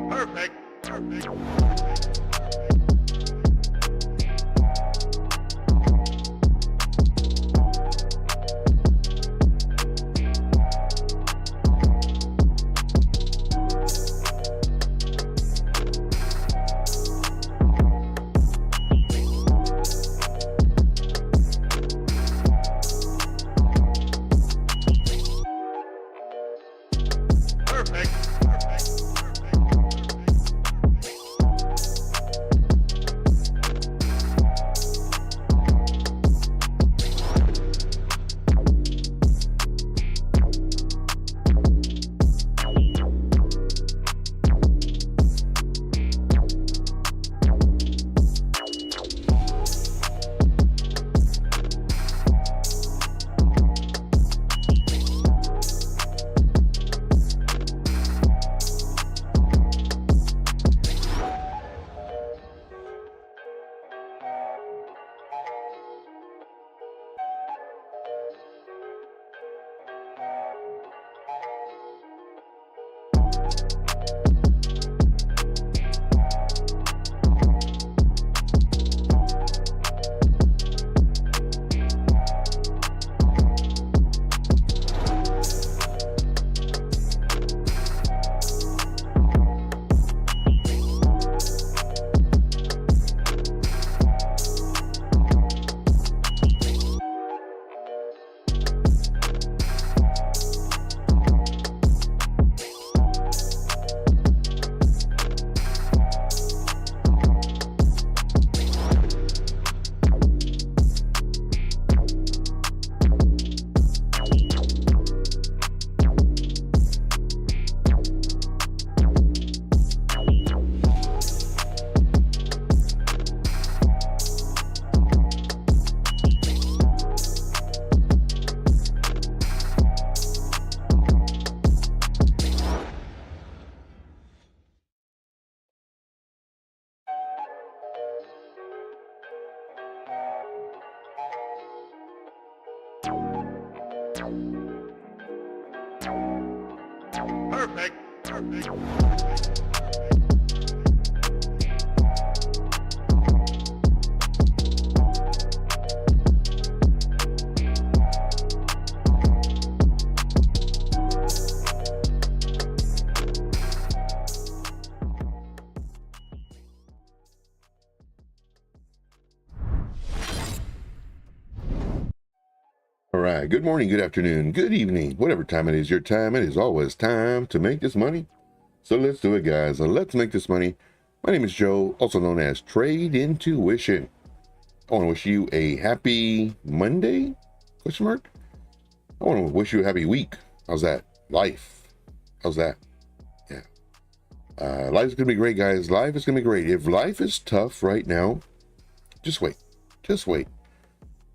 Perfect. Perfect. All right, good morning, good afternoon, good evening, whatever time it is your time, it is always time to make this money So let's do it, guys. Let's make this money. My name is Joe, also known as TradeIntuition. I want to wish you a happy Monday? Question mark. I want to wish you a happy week. How's that? Life. How's that? Yeah. Life's gonna be great, guys. Life is gonna be great. If life is tough right now, just wait. Just wait.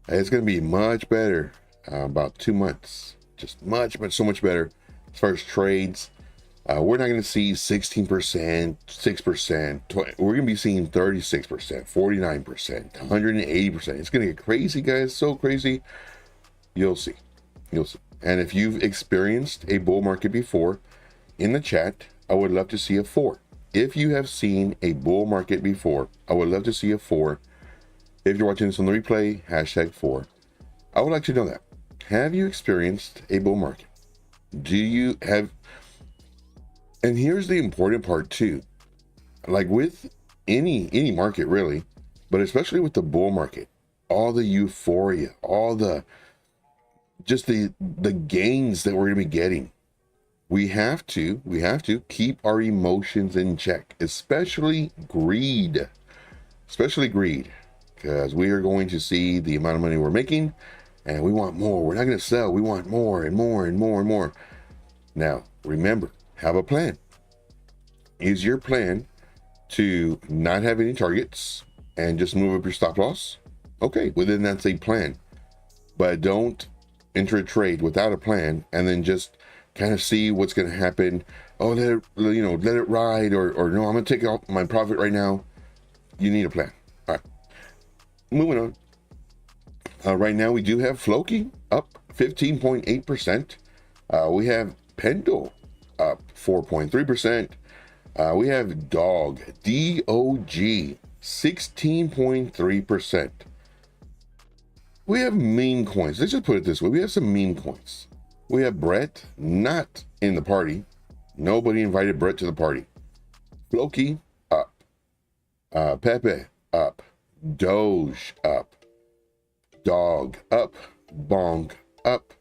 It's gonna be much better. About 2 months. Just so much better as far as trades. We're not going to see 16%, 6%. We're going to be seeing 36%, 49%, 180%. It's going to get crazy, guys. So crazy. You'll see. You'll see. And if you've experienced a bull market before, in the chat, I would love to see a 4. If you have seen a bull market before, I would love to see a 4. If you're watching this on the replay, hashtag 4. I would like to know that. Have you experienced a bull market? Do you have... And here's the important part too. Like with any market really, but especially with the bull market, all the euphoria, all the just the gains that we're going to be getting. We have to keep our emotions in check, especially greed. Especially greed, because we are going to see the amount of money we're making and we want more. We're not going to sell. We want more and more and more and more. Now, remember, have a plan. Is your plan to not have any targets and just move up your stop loss? Okay, well then that's a plan. But don't enter a trade without a plan and then just kind of see what's going to happen. Oh, let it ride, or no, I'm going to take out my profit right now. You need a plan. All right, moving on. Right now we do have FLOKI up 15.8%. We have Pendle up 4.3%. We have DOG 16.3%. We have meme coins. Let's just put it this way. We have some meme coins. We have Brett not in the party. Nobody invited Brett to the party. FLOKI up. Pepe up. Doge up. Dog up. Bong up.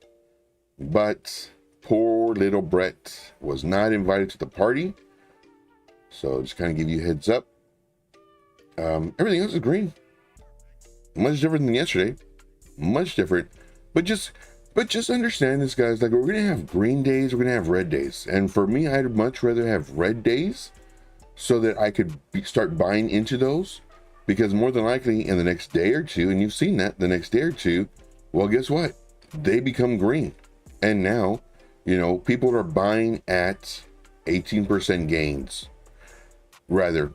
But poor little Brett was not invited to the party. So just kind of give you a heads up. Everything else is green. Much different than yesterday. Much different. But just understand this, guys. Like, we're going to have green days. We're going to have red days. And for me, I'd much rather have red days so that I could start buying into those. Because more than likely in the next day or two, and you've seen that the next day or two, well, guess what? They become green. And now, people are buying at 18% gains. Rather,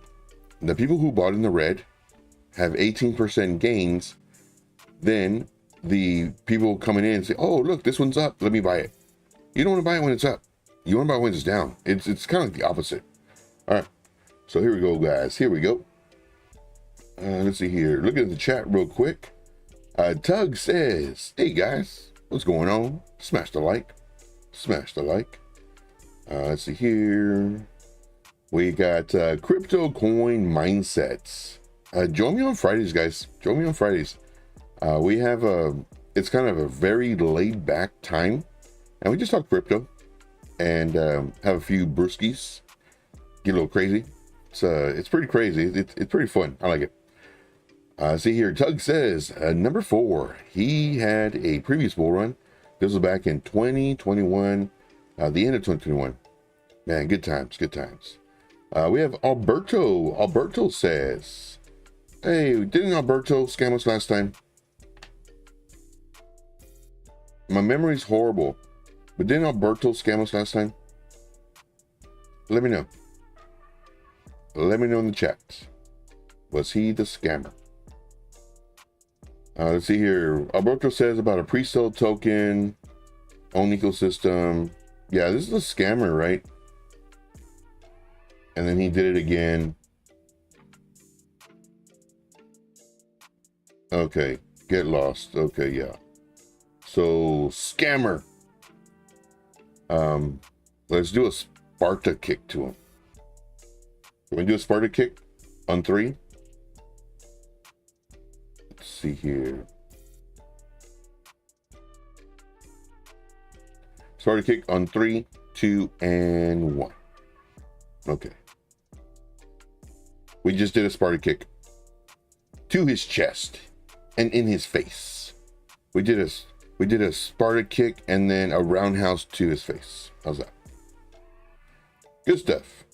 the people who bought in the red have 18% gains. Then the people coming in and say, oh, look, this one's up. Let me buy it. You don't want to buy it when it's up. You want to buy it when it's down. It's kind of like the opposite. All right. So here we go, guys. Here we go. Let's see here. Look at the chat real quick. Tug says, hey, guys, what's going on? Smash the like. Smash the like. Let's see here. We got crypto coin mindsets. Join me on Fridays, guys. Join me on Fridays. We have it's kind of a very laid back time, and we just talk crypto and have a few brewskis, get a little crazy. It's pretty crazy. It's pretty fun. I like it. See here, Tug says number 4. He had a previous bull run. This was back in 2021, the end of 2021. Man, good times, good times. We have Alberto. Alberto says, hey, didn't Alberto scam us last time? My memory's horrible, but didn't Alberto scam us last time? Let me know. Let me know in the chat. Was he the scammer? Let's see here. Alberto says about a pre-sale token, own ecosystem. Yeah, this is a scammer, right? And then he did it again. Okay, get lost. Okay, yeah. So, scammer. Let's do a Sparta kick to him. Can we do a Sparta kick on 3? Let's see here. Sparta kick on 3, 2, and 1. Okay. We just did a Sparta kick to his chest and in his face. We did a Sparta kick and then a roundhouse to his face. How's that? Good stuff.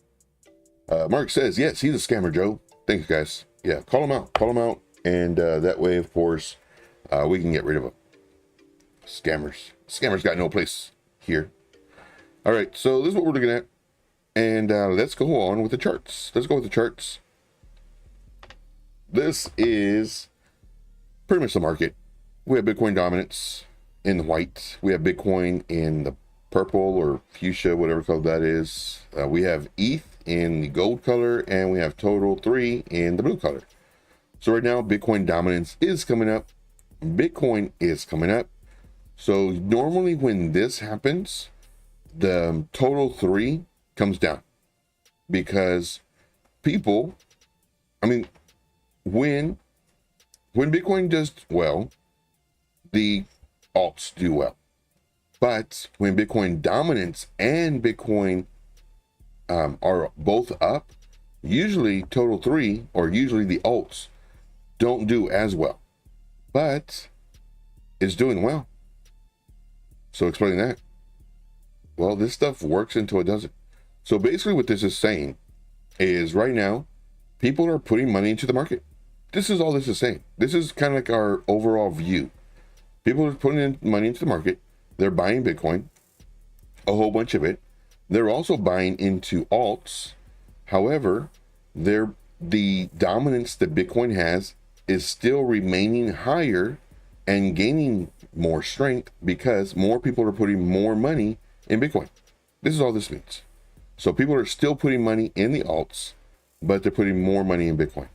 Mark says, yes, he's a scammer, Joe. Thanks, guys. Yeah, call him out. And that way, of course, we can get rid of them. Scammers got no place here. All right, so this is what we're looking at. And let's go on with the charts. Let's go with the charts. This is pretty much the market. We have Bitcoin dominance in the white. We have Bitcoin in the purple or fuchsia, whatever color that is. We have ETH in the gold color, and we have total 3 in the blue color. So right now, Bitcoin dominance is coming up. Bitcoin is coming up. So normally when this happens, the total 3 comes down because people, I mean, when Bitcoin does well, the alts do well. But when Bitcoin dominance and Bitcoin are both up, usually total 3 or usually the alts don't do as well, but it's doing well. So explain that. Well, this stuff works until it doesn't. So basically what this is saying is right now, people are putting money into the market. This is all this is saying. This is kind of like our overall view. People are putting in money into the market. They're buying Bitcoin, a whole bunch of it. They're also buying into alts. However, the dominance that Bitcoin has is still remaining higher and gaining more strength because more people are putting more money in Bitcoin. This is all this means. So people are still putting money in the alts, but they're putting more money in Bitcoin.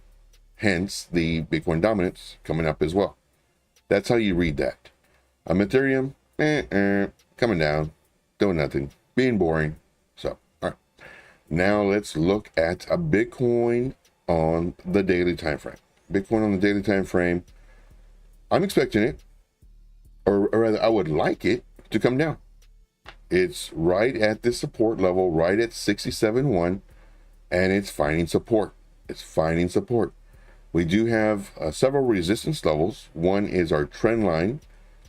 Hence the Bitcoin dominance coming up as well. That's how you read that. Ethereum, coming down, doing nothing, being boring. So, all right. Now let's look at a Bitcoin on the daily time frame. Bitcoin on the daily time frame. I'm expecting it, or rather, I would like it to come down. It's right at this support level, right at 67.1, and it's finding support. It's finding support. We do have several resistance levels. One is our trend line.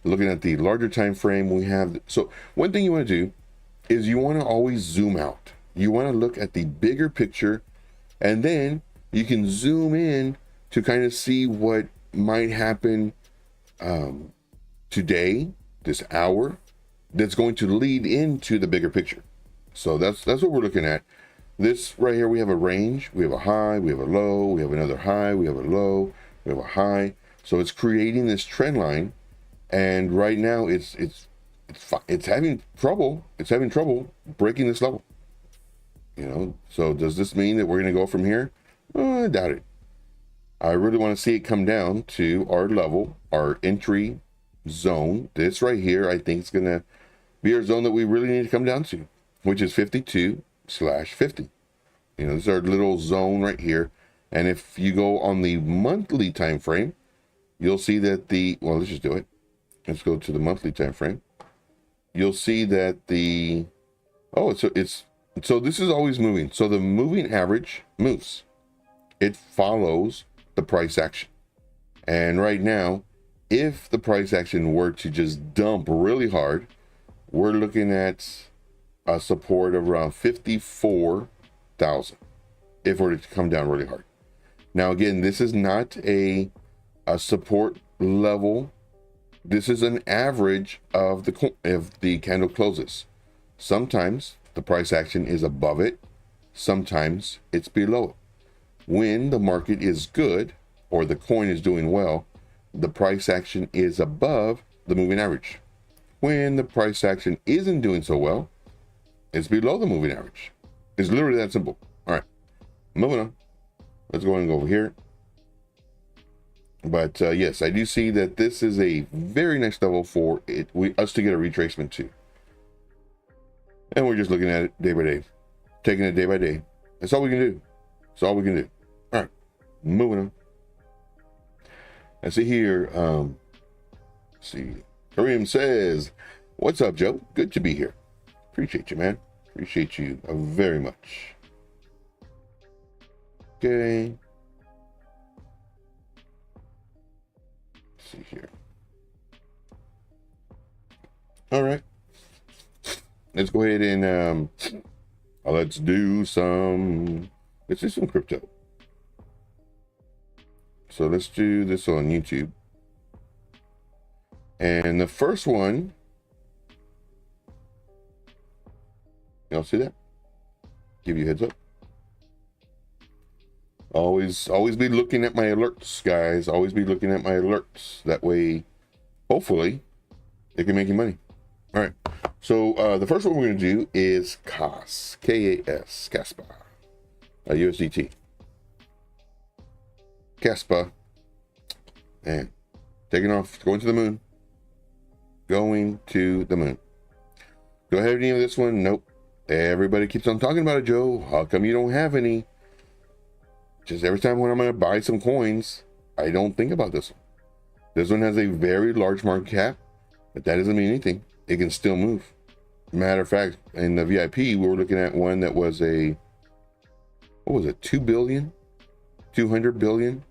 Looking at the larger time frame, we have, so one thing you want to do is you want to always zoom out. You want to look at the bigger picture, and then you can zoom in to kind of see what might happen today, this hour, that's going to lead into the bigger picture. So that's what we're looking at. This right here, we have a range, we have a high, we have a low, we have another high, we have a low, we have a high. So it's creating this trend line, and right now it's having trouble. It's having trouble breaking this level. You know, so does this mean that we're going to go from here? I doubt it. I really want to see it come down to our level, our entry zone. This right here, I think it's going to be our zone that we really need to come down to, which is 52/50. You know, this is our little zone right here. And if you go on the monthly time frame, you'll see that well, let's just do it. Let's go to the monthly time frame. You'll see that so this is always moving. So the moving average moves. It follows the price action. And right now, if the price action were to just dump really hard, we're looking at a support of around 54,000 if it were to come down really hard. Now, again, this is not a support level. This is an average of the candle closes. Sometimes the price action is above it. Sometimes it's below it. When the market is good or the coin is doing well, the price action is above the moving average. When the price action isn't doing so well, it's below the moving average. It's literally that simple. All right, moving on. Let's go and go over here. But yes, I do see that this is a very nice level for us to get a retracement to. And we're just looking at it day by day, taking it day by day. That's all we can do. That's all we can do. All right, moving on. I see here, let's see, Kareem says, what's up, Joe? Good to be here. Appreciate you, man. Appreciate you very much. okay. Let's see here. All right. Let's go ahead and let's do some crypto. So let's do this on YouTube. And the first one, y'all see that? Give you a heads up. Always be looking at my alerts, guys. Always be looking at my alerts. That way, hopefully, it can make you money. All right. So the first one we're going to do is KAS, KAS, KASPA, USDT. KASPA, and taking off, going to the moon. Going to the moon. Do I have any of this one? Nope. Everybody keeps on talking about it, Joe. How come you don't have any? Just every time when I'm going to buy some coins, I don't think about this one. This one has a very large market cap, but that doesn't mean anything. It can still move. Matter of fact, in the VIP, we were looking at one that was a, what was it, 2 billion? 200 billion?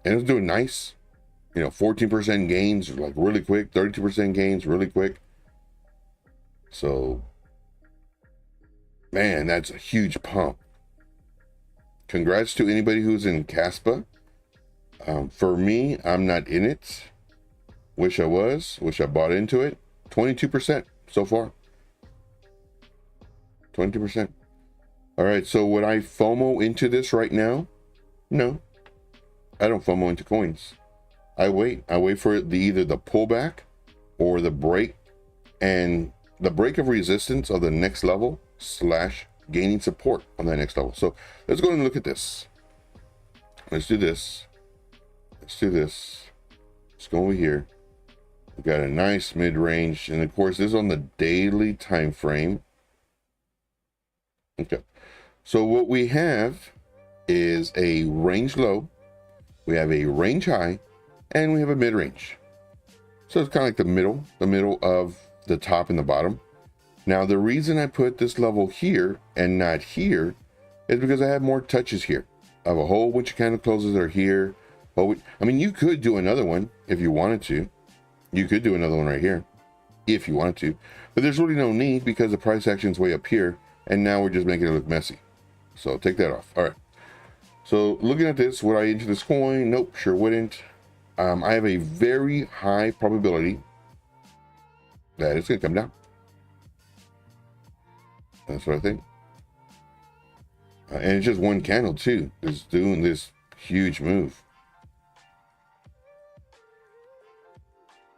And it was doing nice. You know, 14% gains, like really quick, 32% gains really quick. So, man, that's a huge pump. Congrats to anybody who's in KASPA. For me, I'm not in it. Wish I was, wish I bought into it. 22% so far. 22%. All right, so would I FOMO into this right now? No, I don't FOMO into coins. I wait for either the pullback or the break, and the break of resistance of the next level / gaining support on that next level. So let's go and look at this. Let's do this. Let's do this. Let's go over here. We've got a nice mid-range, and of course this is on the daily time frame. Okay, so what we have is a range low, we have a range high, and we have a mid-range. So it's kind of like the middle of the top and the bottom. Now the reason I put this level here and not here is because I have more touches here. I have a whole bunch of candle closes that are here. But I mean, you could do another one if you wanted to. You could do another one right here if you wanted to, but there's really no need because the price action is way up here, and now we're just making it look messy. So take that off. All right. So looking at this, would I enter this coin? Nope, sure wouldn't. I have a very high probability that it's going to come down. That's what I think. And it's just one candle too. It's doing this huge move.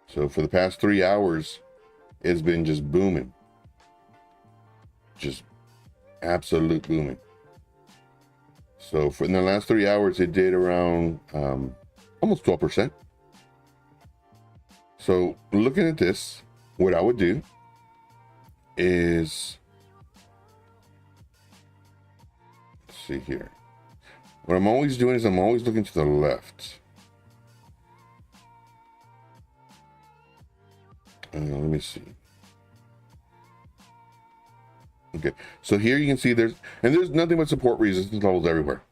So for the past 3 hours, it's been just booming. Just absolute booming. So for in the last 3 hours, it did around almost 12%. So looking at this, what I would do is, let's see here. What I'm always doing is I'm always looking to the left. Let me see. Okay, so here you can see there's nothing but support resistance levels everywhere.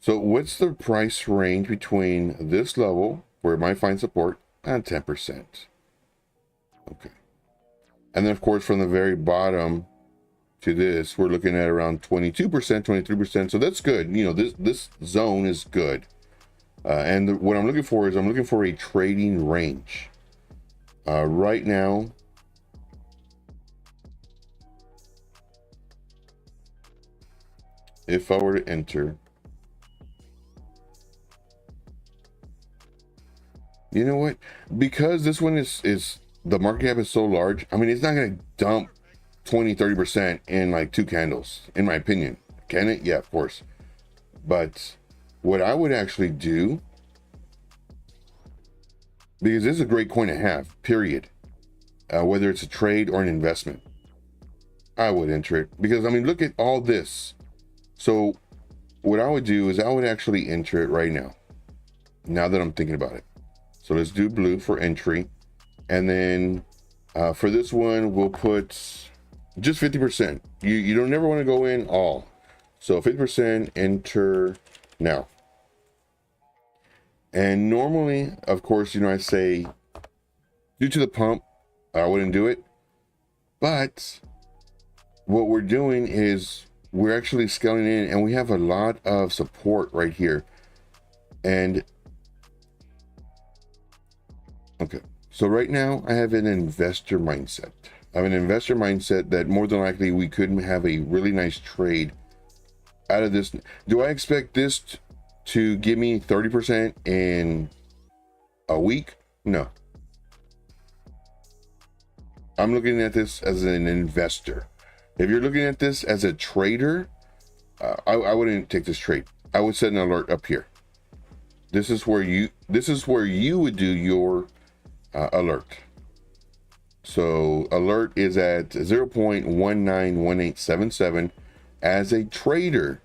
So what's the price range between this level where it might find support and 10%? Okay, and then of course from the very bottom to this, we're looking at around 22%, 23%. So that's good. You know, this zone is good. And what I'm looking for is I'm looking for a trading range. Right now, if I were to enter, you know what? Because this one is the market cap is so large. I mean, it's not going to dump 20-30% in like 2 candles, in my opinion. Can it? Yeah, of course. But what I would actually do, because this is a great coin to have, period. Whether it's a trade or an investment, I would enter it. Because, I mean, look at all this. So what I would do is I would actually enter it right now. Now that I'm thinking about it. So let's do blue for entry. And then for this one, we'll put just 50%. You don't never want to go in all. So 50%, enter now. And normally, of course, you know, I say due to the pump, I wouldn't do it. But what we're doing is we're actually scaling in, and we have a lot of support right here. And okay, so right now I have an investor mindset. I have an investor mindset that more than likely we could have a really nice trade out of this. Do I expect this to give me 30% in a week? No. I'm looking at this as an investor. If you're looking at this as a trader, I wouldn't take this trade. I would set an alert up here. This is where you would do your alert. So alert is at 0.191877. As a trader,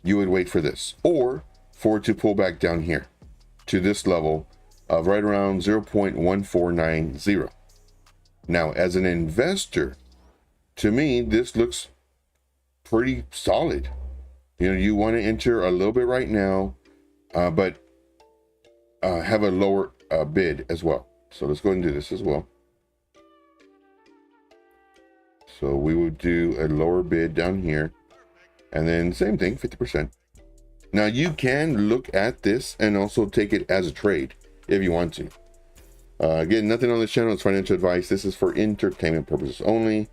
you would wait for this, or for it to pull back down here to this level of right around 0.1490. Now, as an investor, to me, this looks pretty solid. You know, you want to enter a little bit right now, but have a lower bid as well. So let's go ahead and do this as well. So we would do a lower bid down here, and then same thing, 50%. Now you can look at this and also take it as a trade if you want to. Again, nothing on this channel is financial advice. This is for entertainment purposes only.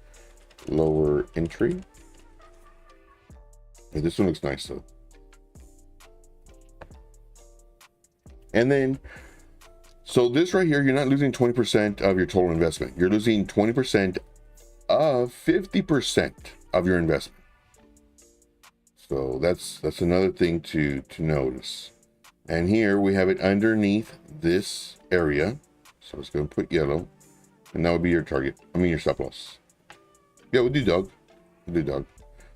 Lower entry. Hey, this one looks nice though. And then, so this right here, you're not losing 20% of your total investment. You're losing 20% of 50% of your investment. So that's another thing to notice. And here we have it underneath this area. So let's go and put yellow, and that would be your target. I mean your stop loss. Yeah, we'll do dog. We'll do dog.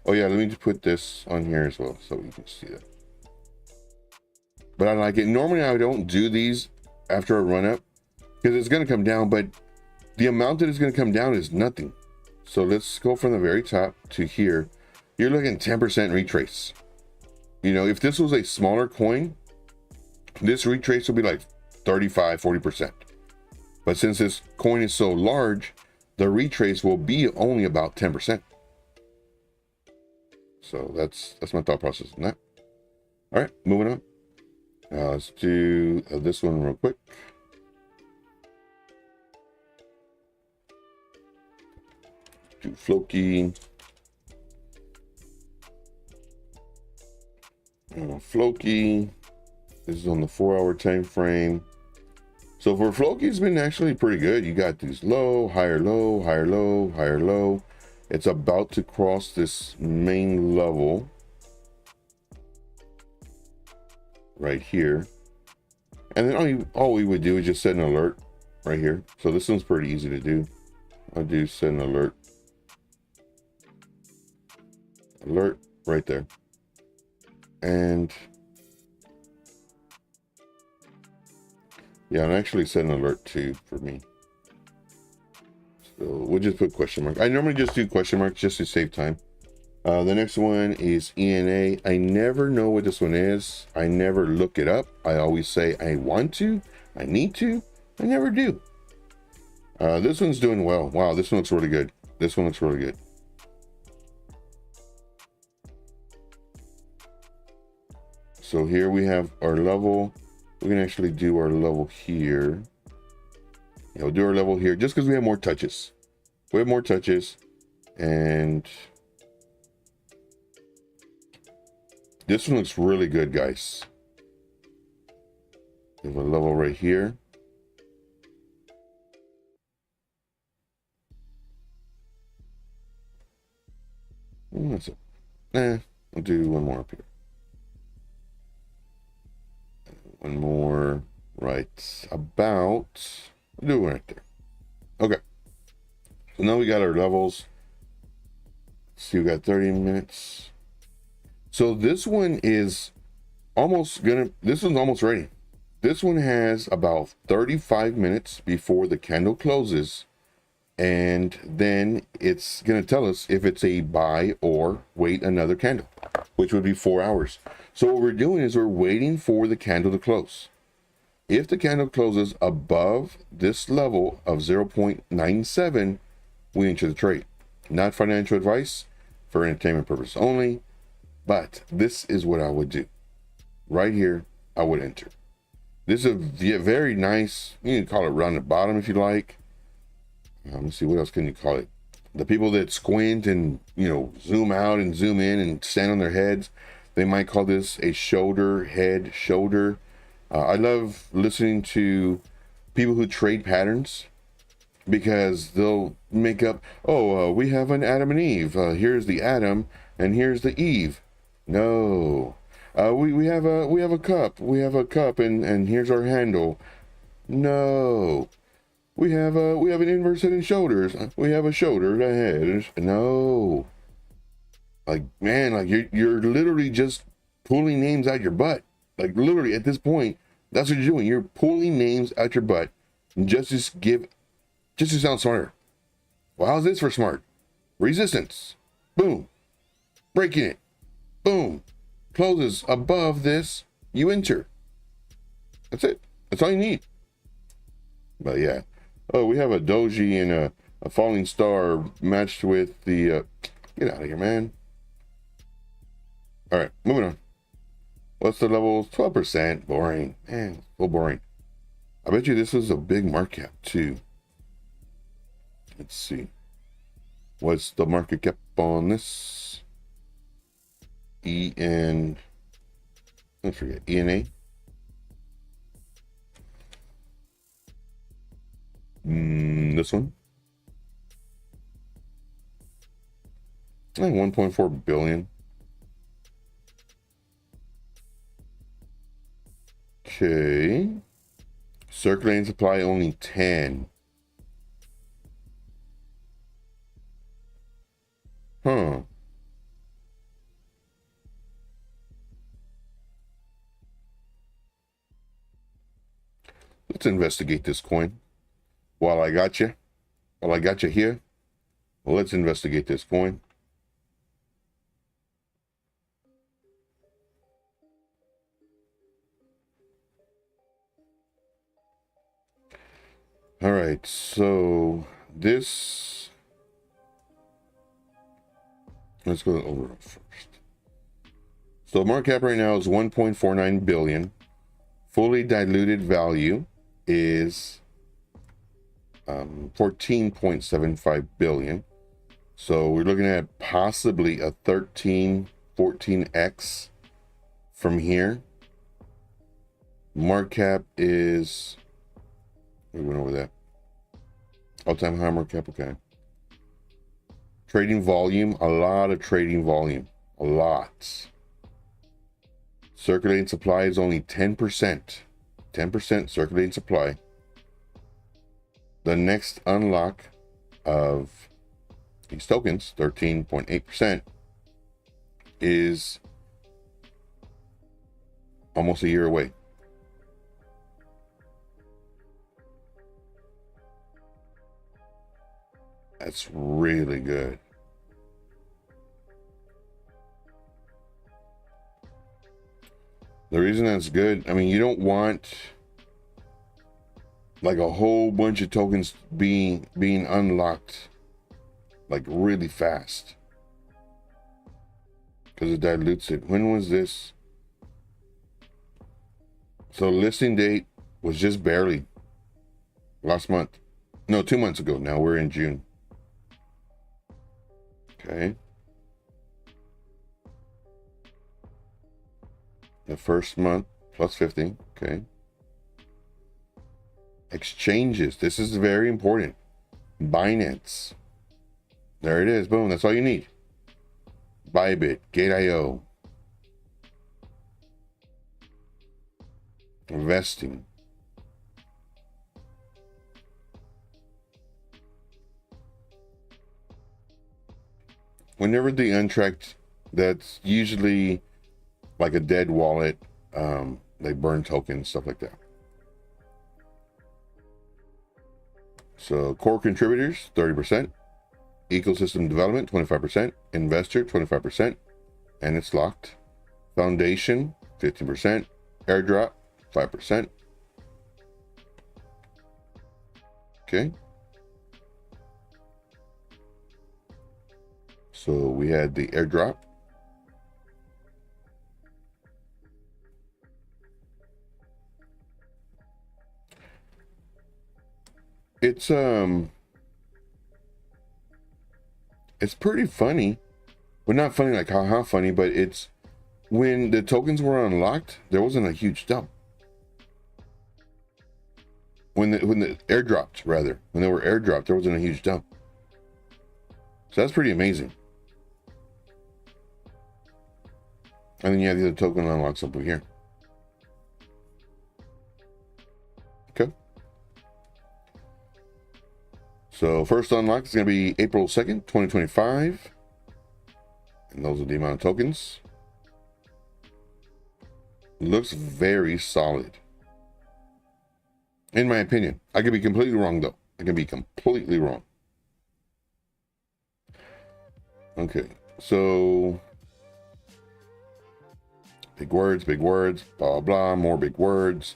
Oh yeah, let me just put this on here as well so you can see that. But I like it. Normally I don't do these after a run up because it's going to come down, but the amount that is going to come down is nothing. So let's go from the very top to here. You're looking 10% retrace. You know, if this was a smaller coin, this retrace would be like 35, 40%. But since this coin is so large, the retrace will be only about 10%. So that's my thought process on that. All right, moving on. Let's do this one real quick. Do FLOKI. FLOKI. This is on the 4-hour time frame. So for FLOKI, it's been actually pretty good. You got these low, higher low, higher low, higher low. It's about to cross this main level right here. And then all we would do is just set an alert right here. So this one's pretty easy to do. I'll do set an alert. Alert right there. And yeah, I'm actually set an alert too for me. So we'll just put question mark. I normally just do question marks just to save time. The next one is ENA. I never know what this one is. I never look it up. I always say I want to, I need to. I never do. This one's doing well. Wow, this one looks really good. This one looks really good. So here we have our level. We can actually do our level here. Yeah, we'll do our level here just because we have more touches. We have more touches, and this one looks really good, guys. We have a level right here. That's it. I'll do one more up here. One more right about. We'll do one right there. Okay. So now we got our levels. So we got 30 minutes. So this one is almost this one's almost ready. This one has about 35 minutes before the candle closes and then it's going to tell us if it's a buy or wait another candle, which would be 4 hours. So what we're doing is we're waiting for the candle to close. If the candle closes above this level of 0.97, we enter the trade. Not financial advice, for entertainment purposes only, but this is what I would do. Right here, I would enter. This is a very nice, you can call it round the bottom if you like. Let me see, what else can you call it? The people that squint and, you know, zoom out and zoom in and stand on their heads, they might call this a shoulder, head, shoulder. I love listening to people who trade patterns, because they'll make up, we have an Adam and Eve. Here's the Adam and here's the Eve. No, we have a cup. We have a cup and here's our handle. No, we have an inverse head and shoulders. We have a shoulder, a head. No, like, man, like you're literally just pulling names out your butt. Like, literally at this point, that's what you're doing. You're pulling names out your butt just to sound smarter. Well, how's this for smart? Resistance. Boom. Breaking it. Boom. Closes above this. You enter. That's it. That's all you need. But yeah. Oh, we have a doji and a falling star matched with the... get out of here, man. All right, moving on. What's the levels? 12%. Boring. Man, so boring. I bet you this is a big market cap too. Let's see. What's the market cap on this? ENA. This one. 1.4 billion. Okay. Circulating supply only 10. Huh. Let's investigate this coin. While I got you here, let's investigate this coin. All right, so this, let's go over it first. So market cap right now is 1.49 billion. Fully diluted value is 14.75 billion. So we're looking at possibly a 14x from here. Market cap is, we went over that. All-time high market cap, okay. Trading volume, a lot of trading volume, a lot. Circulating supply is only 10%. 10% circulating supply. The next unlock of these tokens, 13.8%, is almost a year away. That's really good. The reason that's good, I mean, you don't want like a whole bunch of tokens being unlocked like really fast, because it dilutes it. When was this? So listing date was just barely last month. No, 2 months ago. Now we're in June. Okay. The first month plus 50. Okay. Exchanges. This is very important. Binance. There it is. Boom. That's all you need. Bybit. Gate.io. Investing. Whenever the untracked, that's usually like a dead wallet. They burn tokens, stuff like that. So core contributors, 30%. Ecosystem development, 25%. Investor, 25%. And it's locked. Foundation, 15%. Airdrop, 5%. Okay. So we had the airdrop. It's pretty funny. Well, not funny like how funny, but it's when the tokens were unlocked, there wasn't a huge dump. When the airdropped, rather, when they were airdropped, there wasn't a huge dump. So that's pretty amazing. And then you have the other token unlocks up here. Okay. So first unlock is going to be April 2nd, 2025. And those are the amount of tokens. Looks very solid. In my opinion. I could be completely wrong though. I can be completely wrong. Okay. So big words, blah, blah, more big words.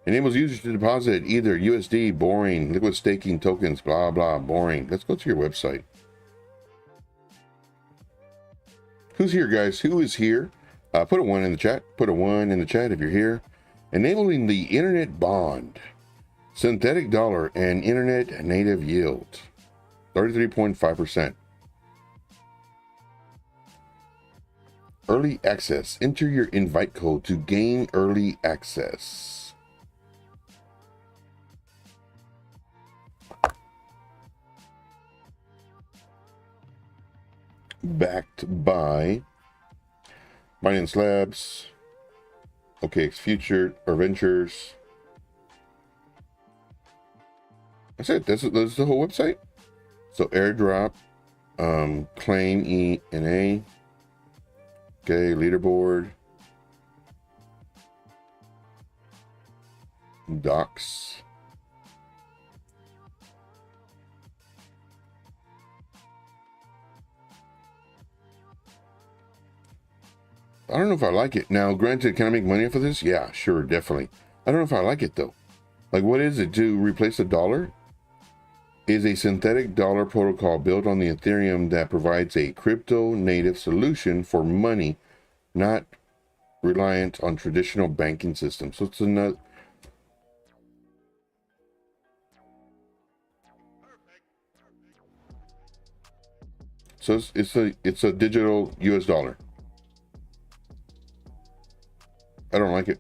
Enables users to deposit either USD, boring, liquid staking tokens, blah, blah, boring. Let's go to your website. Who's here, guys? Who is here? Put a 1 in the chat. Put a 1 in the chat if you're here. Enabling the internet bond, synthetic dollar, and internet native yield. 33.5%. Early access. Enter your invite code to gain early access. Backed by Binance Labs, OKX Future or Ventures. That's it. That's the whole website. So airdrop, claim ENA. Okay, leaderboard, docs. I don't know if I like it. Now, granted, can I make money off of this? Yeah, sure, definitely. I don't know if I like it though. Like, what is it? To replace a dollar? Is a synthetic dollar protocol built on the Ethereum that provides a crypto native solution for money, not reliant on traditional banking systems. So it's another. So it's a digital US dollar. I don't like it.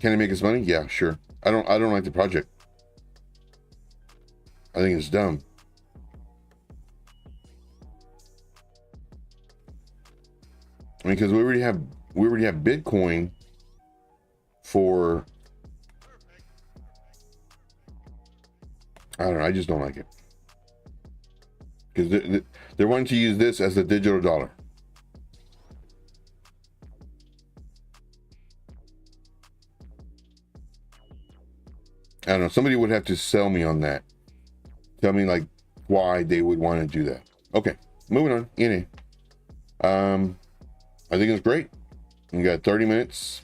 Can it make us money? Yeah, sure. I don't like the project. I think it's dumb. I mean, because we already have Bitcoin for, I don't know, I just don't like it. Because they're wanting to use this as the digital dollar. I don't know, somebody would have to sell me on that. Tell me like why they would want to do that. Okay, moving on. ENA. I think it's great. You got 30 minutes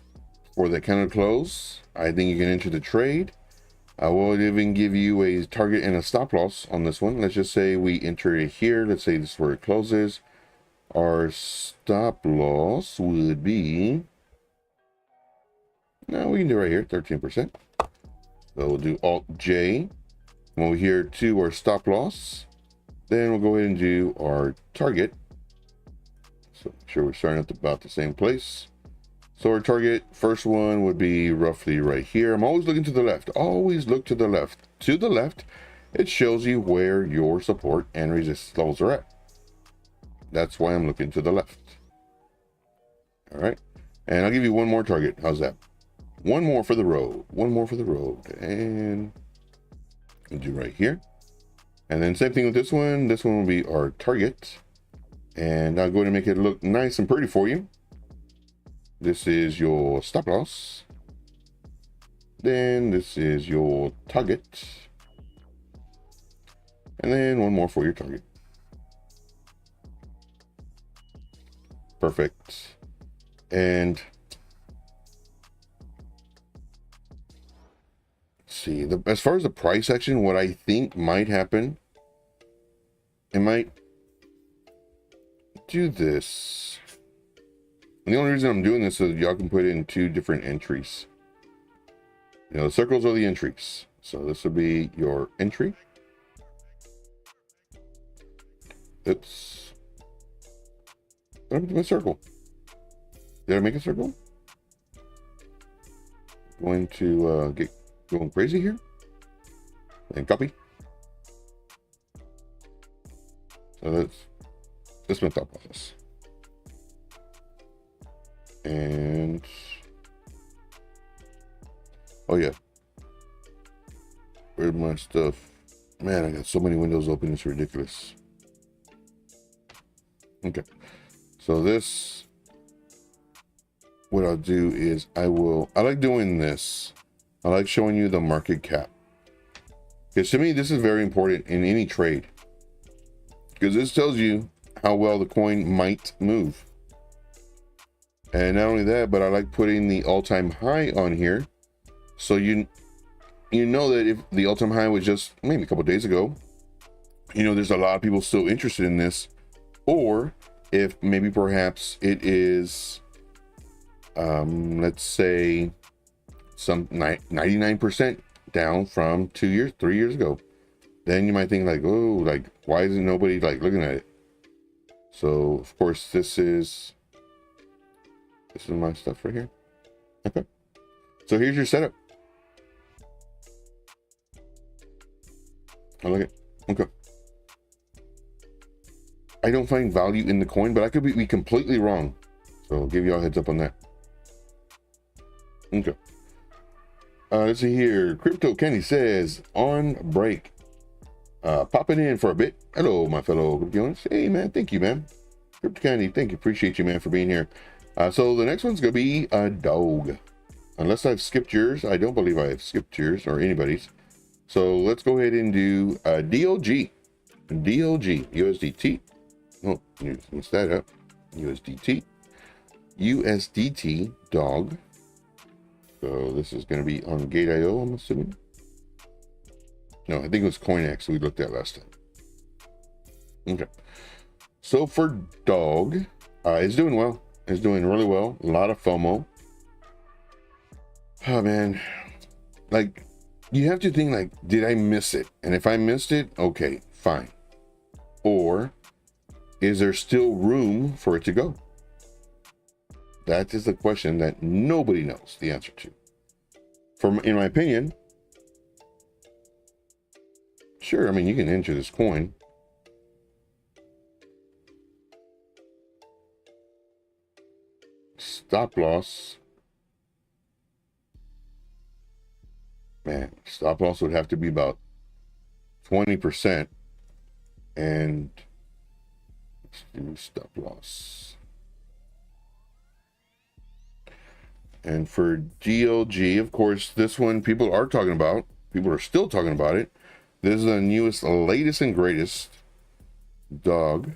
for the counter close. I think you can enter the trade. I will even give you a target and a stop loss on this one. Let's just say we enter it here. Let's say this is where it closes. Our stop loss would be, no, we can do it right here, 13%. So we'll do Alt J. When we here to our stop loss, then we'll go ahead and do our target. So make sure we're starting at about the same place. So our target, first one would be roughly right here. I'm always looking to the left. Always look to the left. To the left, it shows you where your support and resistance levels are at. That's why I'm looking to the left. All right. And I'll give you one more target. How's that? One more for the road. One more for the road. And we'll do right here. And then same thing with this one. This one will be our target. And I'll go ahead and make it look nice and pretty for you. This is your stop loss. Then this is your target. And then one more for your target. Perfect. And see, as far as the price action, what I think might happen, it might do this. And the only reason I'm doing this is so that y'all can put in two different entries. You know, the circles are the entries. So this will be your entry. Oops. What happened to my circle? Did I make a circle? Going to get going crazy here. And copy. So that's my thought process. And oh yeah, where's my stuff? Man, I got so many windows open, it's ridiculous. Okay, so this, what I'll do is I like doing this. I like showing you the market cap, because to me this is very important in any trade, because this tells you how well the coin might move. And not only that, but I like putting the all-time high on here, so you know that if the all-time high was just maybe a couple days ago, you know there's a lot of people still interested in this. Or if maybe perhaps it is, let's say some 99% down from 2 years, 3 years ago, then you might think like, oh, like why isn't nobody like looking at it? So of course this is my stuff right here. Okay, so here's your setup. I like it. Okay, I don't find value in the coin, but I could be completely wrong, so I'll give you all a heads up on that. Okay, let's see here. Crypto Kenny says on break, popping in for a bit. Hello my fellow crypto. Hey man, thank you man. Crypto Kenny, thank you, appreciate you man for being here. So the next one's gonna be a dog, unless I've skipped yours. I don't believe I have skipped yours or anybody's. So let's go ahead and do DLG USDT. Oh, mess that up. USDT dog. So this is going to be on Gate.io, I'm assuming. No, I think it was CoinX we looked at last time. Okay. So for dog, it's doing well. It's doing really well. A lot of FOMO. Oh man, like you have to think like, did I miss it? And if I missed it, okay, fine. Or is there still room for it to go? That is the question that nobody knows the answer to. In my opinion, sure, I mean, you can enter this coin. Stop loss. Man, stop loss would have to be about 20%. And let's do stop loss. And for GLG, of course, this one people are talking about. People are still talking about it. This is the newest, latest, and greatest dog.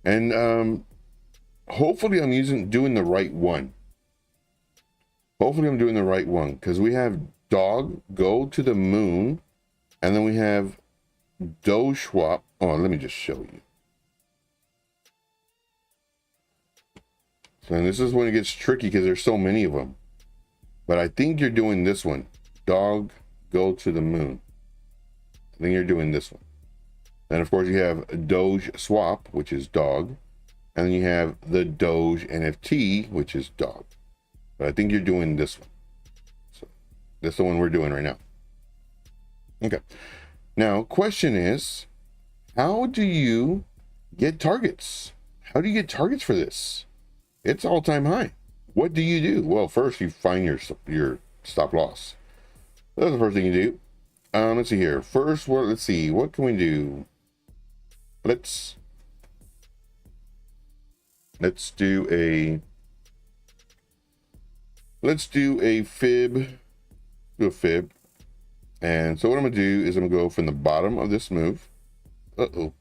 And hopefully I'm doing the right one. Hopefully I'm doing the right one, because we have dog go to the moon, and then we have Doge swap. Oh, let me just show you. So and this is when it gets tricky because there's so many of them. But I think you're doing this one. Dog go to the moon. I think you're doing this one. Then of course you have Doge swap, which is dog. And then you have the Doge NFT, which is dog. But I think you're doing this one. So that's the one we're doing right now. Okay. Now, question is, how do you get targets? How do you get targets for this? It's all-time high. What do you do? Well, first you find your stop loss. That's the first thing you do. Let's see here. First, let's see. What can we do? Let's do a fib do a fib. And so what I'm gonna do is I'm gonna go from the bottom of this move. Uh-oh,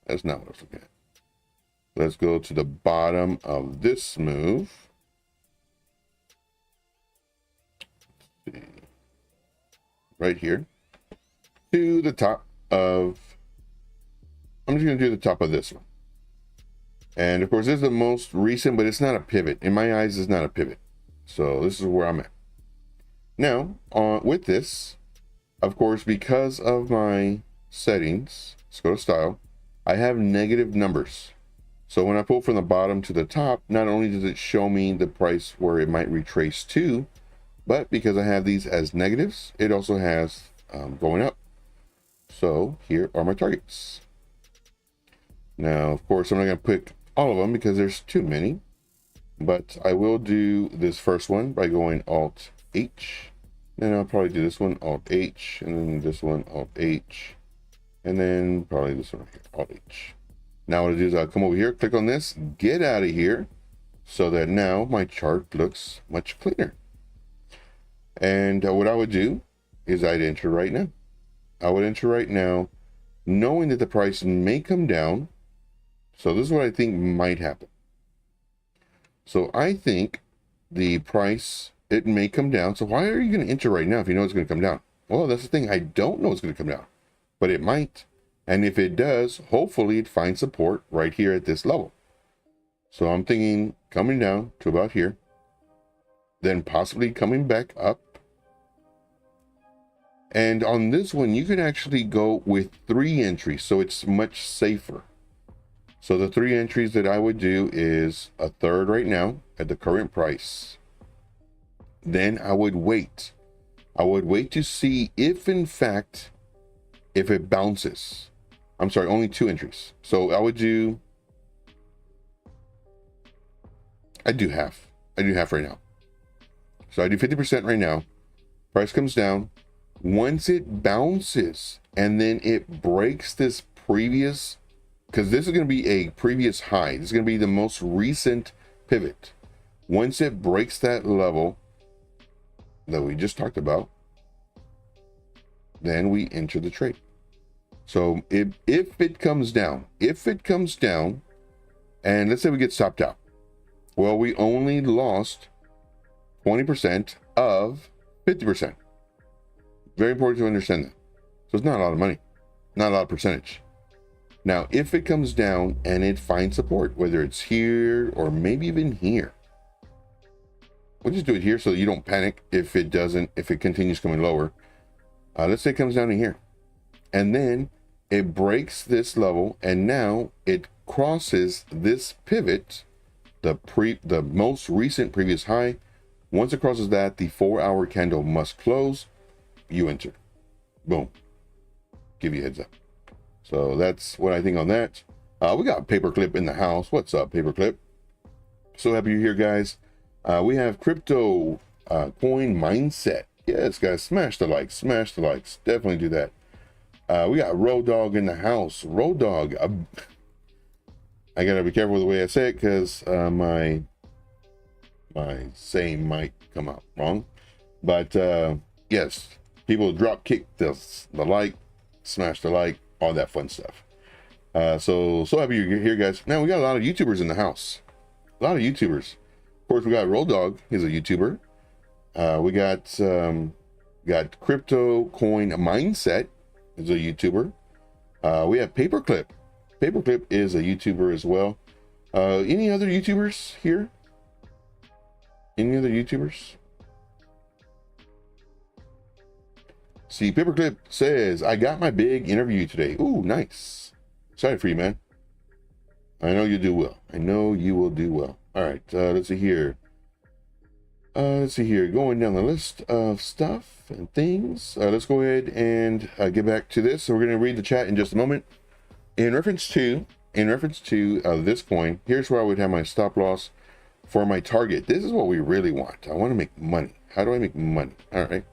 that's not what I was looking at. Let's go to the bottom of this move. Let's see. Right here to the top of, I'm just gonna do the top of this one. And of course, this is the most recent, but it's not a pivot. In my eyes, it's not a pivot. So this is where I'm at. Now, with this, of course, because of my settings, let's go to style, I have negative numbers. So when I pull from the bottom to the top, not only does it show me the price where it might retrace to, but because I have these as negatives, it also has going up. So here are my targets. Now, of course, I'm not going to pick all of them because there's too many, but I will do this first one by going Alt H. Then I'll probably do this one Alt H, and then this one Alt H, and then probably this one right here, Alt H. Now what I do is I'll come over here, click on this, get out of here, so that now my chart looks much cleaner. And what I would do is I'd enter right now. I would enter right now, knowing that the price may come down. So this is what I think might happen. So I think the price, it may come down. So why are you going to enter right now if you know it's going to come down? Well, that's the thing. I don't know it's going to come down, but it might. And if it does, hopefully it finds support right here at this level. So I'm thinking coming down to about here, then possibly coming back up. And on this one, you can actually go with 3 entries. So it's much safer. So the 3 entries that I would do is a third right now at the current price. Then I would wait. I would wait to see if in fact, if it bounces. I'm sorry, only 2 entries. So I would do, I do half right now. So I do 50% right now. Price comes down. Once it bounces and then it breaks this previous, because this is going to be a previous high. This is going to be the most recent pivot. Once it breaks that level that we just talked about, then we enter the trade. So if it comes down, and let's say we get stopped out, well, we only lost 20% of 50%. Very important to understand that. So it's not a lot of money, not a lot of percentage. Now, if it comes down and it finds support, whether it's here or maybe even here, we'll just do it here so you don't panic if it continues coming lower. Let's say it comes down to here, and then it breaks this level, and now it crosses this pivot, the most recent previous high. Once it crosses that, the 4-hour candle must close. You enter. Boom. Give you a heads up. So that's what I think on that. We got Paperclip in the house. What's up, Paperclip? So happy you're here, guys. We have Crypto Coin Mindset. Yes, guys, smash the likes. Smash the likes. Definitely do that. We got Road Dog in the house. Road Dog. I gotta be careful with the way I say it because my saying might come out wrong. But yes, people drop kick the like, smash the like, all that fun stuff. So happy you're here, guys. Now we got a lot of YouTubers in the house. A lot of YouTubers. Of course, we got Road Dog. He's a YouTuber. We got Crypto Coin Mindset is a YouTuber. We have Paperclip. Paperclip is a YouTuber as well. Any other YouTubers here? Any other YouTubers? See, Paperclip says, I got my big interview today. Ooh, nice. Excited for you, man. I know you'll do well. I know you will do well. All right, let's see here. Going down the list of stuff and things. Let's go ahead and get back to this. So we're going to read the chat in just a moment. In reference to this coin, here's where I would have my stop loss for my target. This is what we really want. I want to make money. How do I make money? All right.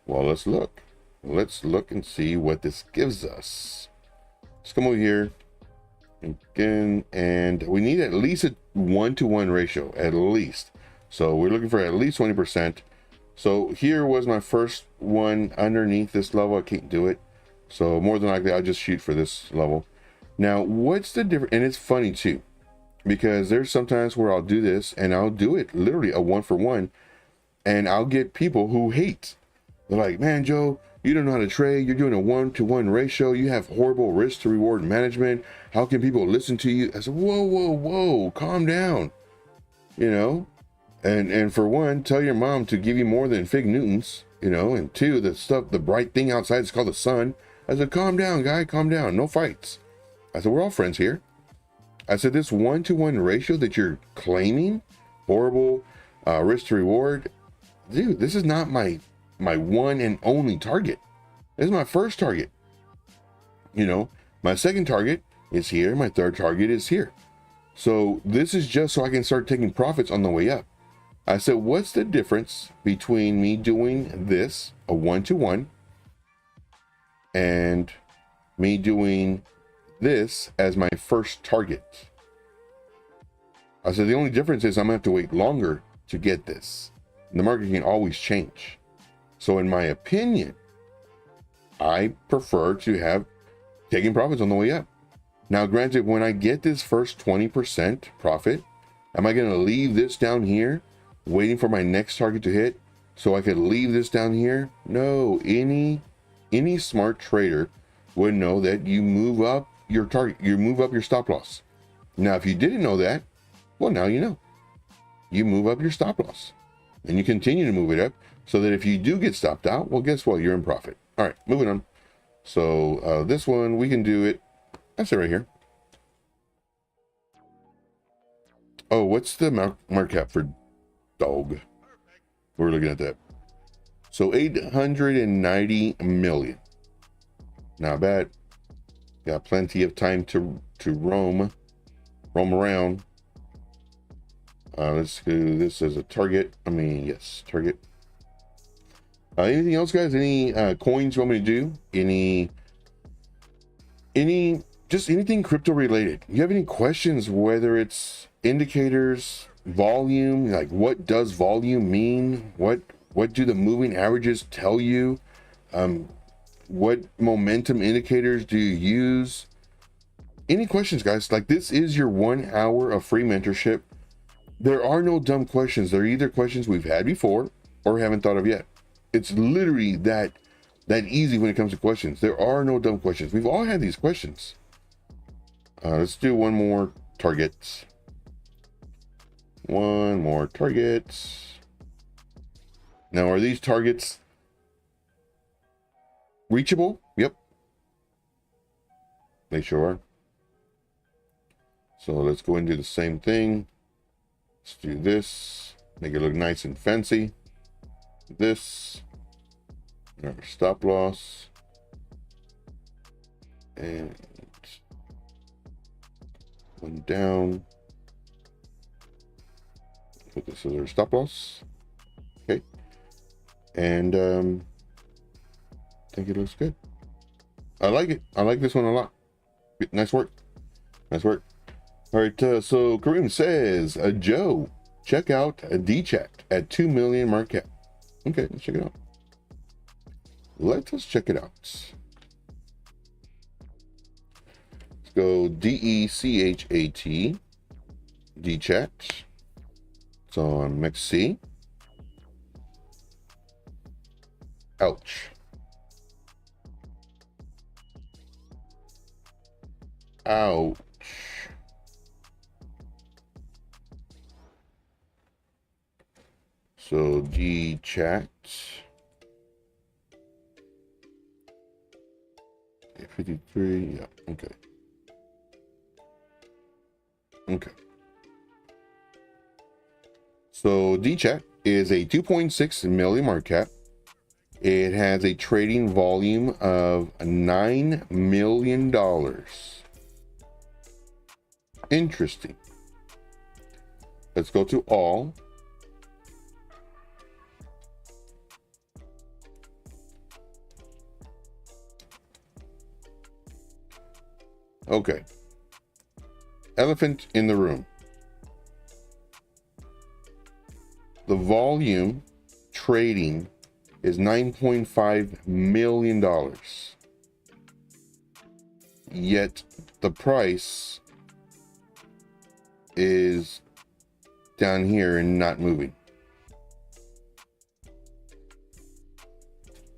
Well, let's look. Let's look and see what this gives us. Let's come over here again, and we need at least a 1-to-1 ratio, at least. So we're looking for at least 20%. So here was my first one underneath this level. I can't do it. So more than likely, I'll just shoot for this level. Now, what's the difference? And it's funny too, because there's sometimes where I'll do this and I'll do it literally a 1-for-1, and I'll get people who hate. They're like, man, Joe, you don't know how to trade. You're doing a 1-to-1 ratio. You have horrible risk to reward management. How can people listen to you? I said, whoa, whoa, whoa, calm down. You know, and for one, tell your mom to give you more than Fig Newtons, you know, and two, the bright thing outside is called the sun. I said, calm down, guy, calm down. No fights. I said, we're all friends here. I said, this 1-to-1 ratio that you're claiming, horrible risk to reward, dude, this is not my one and only target. This is my first target. You know, my second target is here. My third target is here. So this is just so I can start taking profits on the way up. I said, what's the difference between me doing this, a 1-to-1, and me doing this as my first target? I said, the only difference is I'm gonna have to wait longer to get this. The market can always change. So in my opinion, I prefer to have taking profits on the way up. Now, granted, when I get this first 20% profit, am I going to leave this down here waiting for my next target to hit so I could leave this down here? No, any smart trader would know that you move up your target, you move up your stop loss. Now, if you didn't know that, well, now you know. You move up your stop loss and you continue to move it up so that if you do get stopped out, well, guess what? You're in profit. All right, moving on. So this one, we can do it. That's it right here. Oh, what's the market cap for dog? We're looking at that. So 890 million. Not bad. Got plenty of time to roam around. Let's do this as a target. I mean, yes, target. Anything else, guys? Any coins you want me to do? Just anything crypto related. You have any questions, whether it's indicators, volume, like what does volume mean? What do the moving averages tell you? What momentum indicators do you use? Any questions, guys? Like, this is your 1 hour of free mentorship. There are no dumb questions. They're either questions we've had before or haven't thought of yet. It's literally that easy when it comes to questions. There are no dumb questions. We've all had these questions. Let's do one more target. One more target. Now, are these targets reachable? Yep. They sure are. So let's go and do the same thing. Let's do this. Make it look nice and fancy. This. Our stop loss. And one down. Put this as our stop loss. Okay. And I think it looks good. I like it. I like this one a lot. Nice work. Nice work. All right. So Kareem says, Joe, check out a DChat at 2 million market cap. Okay, let's check it out. Let us check it out. Let's go DECHAT, DChat. It's on MEXC. Ouch. Ouch. So DChat. 53, yeah, okay. Okay. So DChat is a 2.6 million market cap. It has a trading volume of $9 million. Interesting. Let's go to all. Okay. Elephant in the room. The volume trading is $9.5 million. Yet the price is down here and not moving.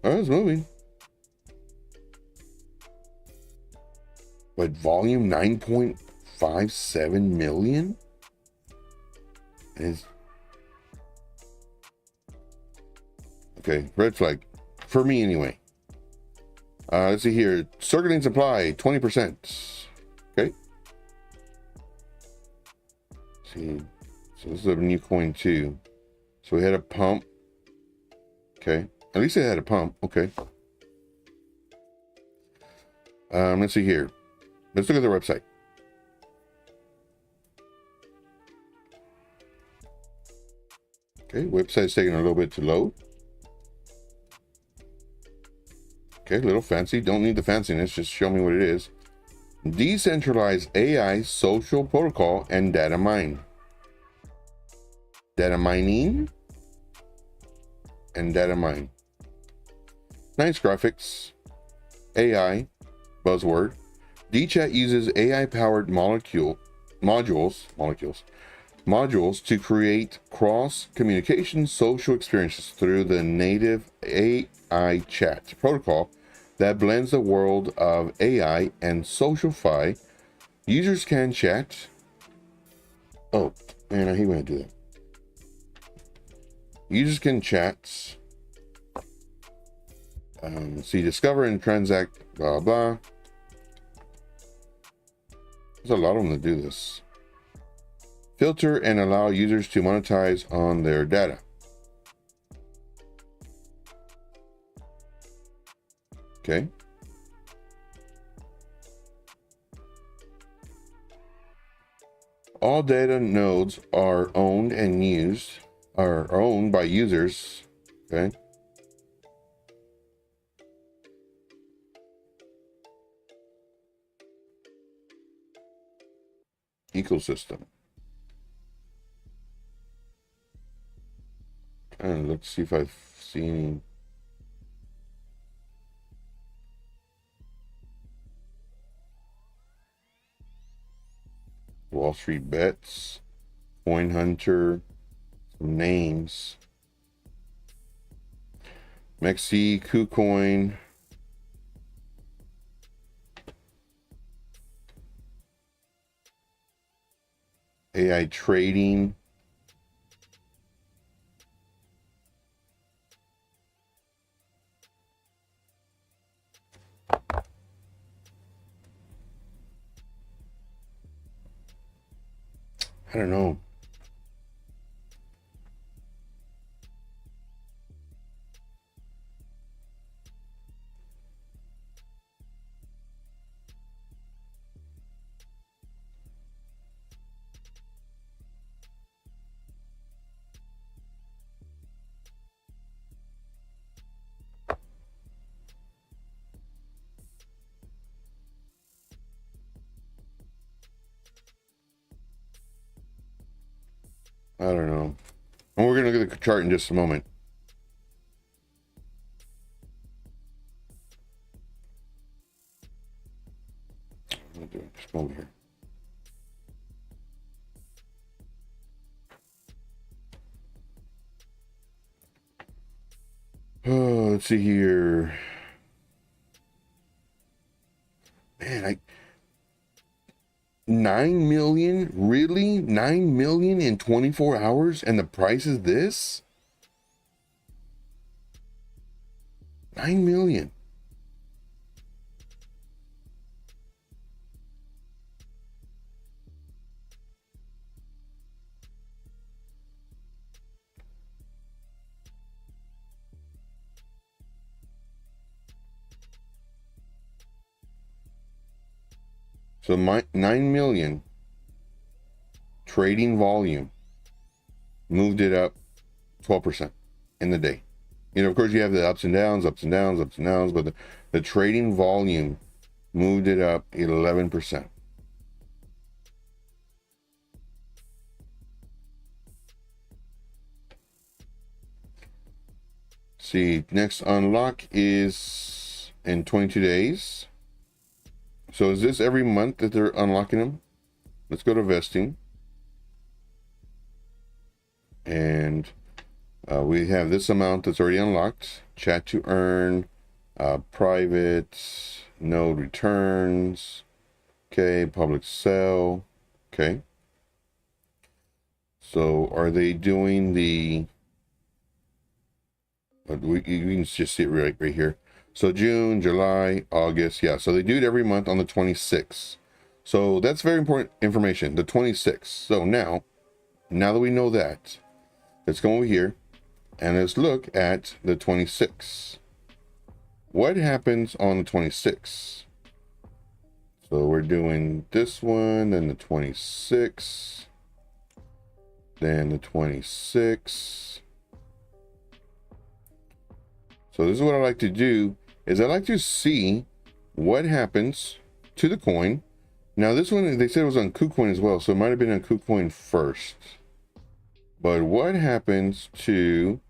Oh, it's moving. But volume 9.57 million? Is okay, red flag. For me anyway. Let's see here. Circulating supply, 20%. Okay. Let's see. So this is a new coin too. So we had a pump. Okay. At least it had a pump. Okay. Let's see here. Let's look at their website. Okay, website's taking a little bit to load. Okay, a little fancy. Don't need the fanciness. Just show me what it is. Decentralized AI social protocol and data mine. Data mining and data mine. Nice graphics. AI buzzword. DChat uses AI-powered modules to create cross-communication social experiences through the native AI chat protocol that blends the world of AI and SocialFi. Users can chat. Oh, man, I hate when I do that. Users can chat. See, discover and transact, blah, blah. There's a lot of them that do this. Filter and allow users to monetize on their data. Okay. All data nodes are owned by users. Okay. Ecosystem. Let's see if I've seen. Wall Street Bets, Coin Hunter, some names. MEXC, KuCoin. AI trading. I don't know. I don't know. And we're going to look at the chart in just a moment. Just come over here. Oh, let's see here. Man, 9 million? Really? 9 million in 24 hours? And the price is this? 9 million. So 9 million trading volume moved it up 12% in the day. You know, of course, you have the ups and downs, but the trading volume moved it up 11%. See, next unlock is in 22 days. So is this every month that they're unlocking them? Let's go to vesting. And we have this amount that's already unlocked. Chat to earn, private, node returns. Okay, public sell. Okay. So are they doing the... We can just see it right here. So June, July, August. Yeah, so they do it every month on the 26th. So that's very important information, the 26th. So now that we know that, let's go over here and let's look at the 26th. What happens on the 26th? So we're doing this one, then the 26th, then the 26th. So this is what I like to do, is I like to see what happens to the coin. Now this one, they said it was on KuCoin as well, so it might have been on KuCoin first. But what happens to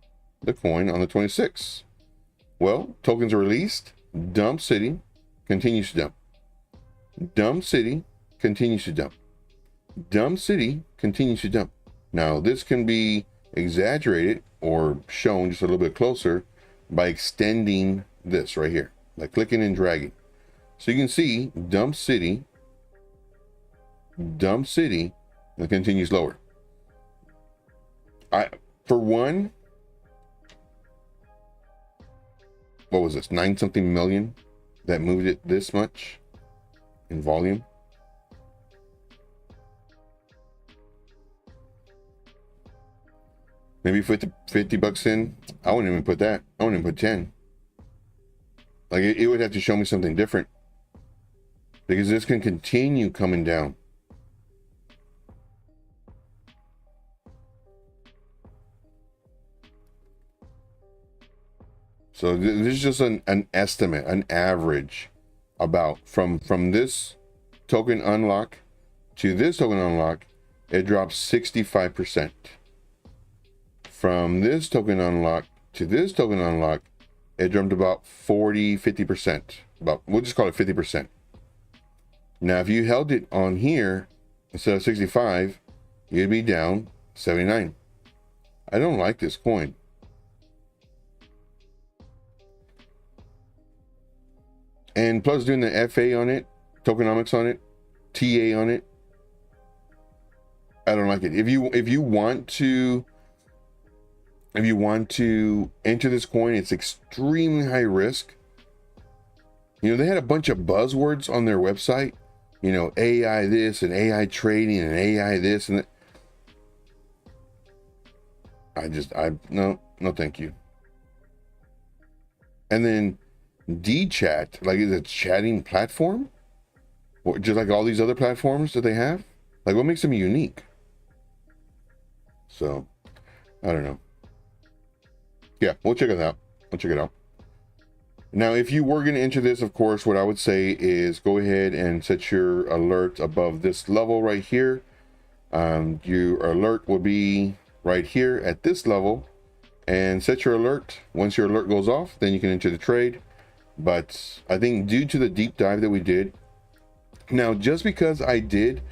the coin on the 26th? Well, tokens are released, dump city, continues to dump. Dump city, continues to dump. Dump city, continues to dump. Now this can be exaggerated or shown just a little bit closer by extending this right here, by clicking and dragging. So you can see dump city, and it continues lower. For one, what was this, 9-something million that moved it this much in volume? Maybe 50 bucks in. I wouldn't even put that. I wouldn't even put 10. Like it would have to show me something different, because this can continue coming down. So this is just an estimate, an average about from this token unlock to this token unlock, it drops 65%. From this token unlock to this token unlock, it jumped about 50%. We'll just call it 50%. Now, if you held it on here instead of 65, you'd be down 79. I don't like this coin. And plus doing the FA on it, tokenomics on it, TA on it, I don't like it. If you want to enter this coin, it's extremely high risk. You know, they had a bunch of buzzwords on their website, you know, AI this and AI trading and AI this and that. No, thank you. And then D-Chat, like, is it a chatting platform? Or just like all these other platforms that they have? Like, what makes them unique? So, I don't know. Yeah, we'll check it out. Now, if you were going to enter this, of course, what I would say is go ahead and set your alert above this level right here. Your alert will be right here at this level, and set your alert. Once your alert goes off, then you can enter the trade. But I think due to the deep dive that we did, now just because I did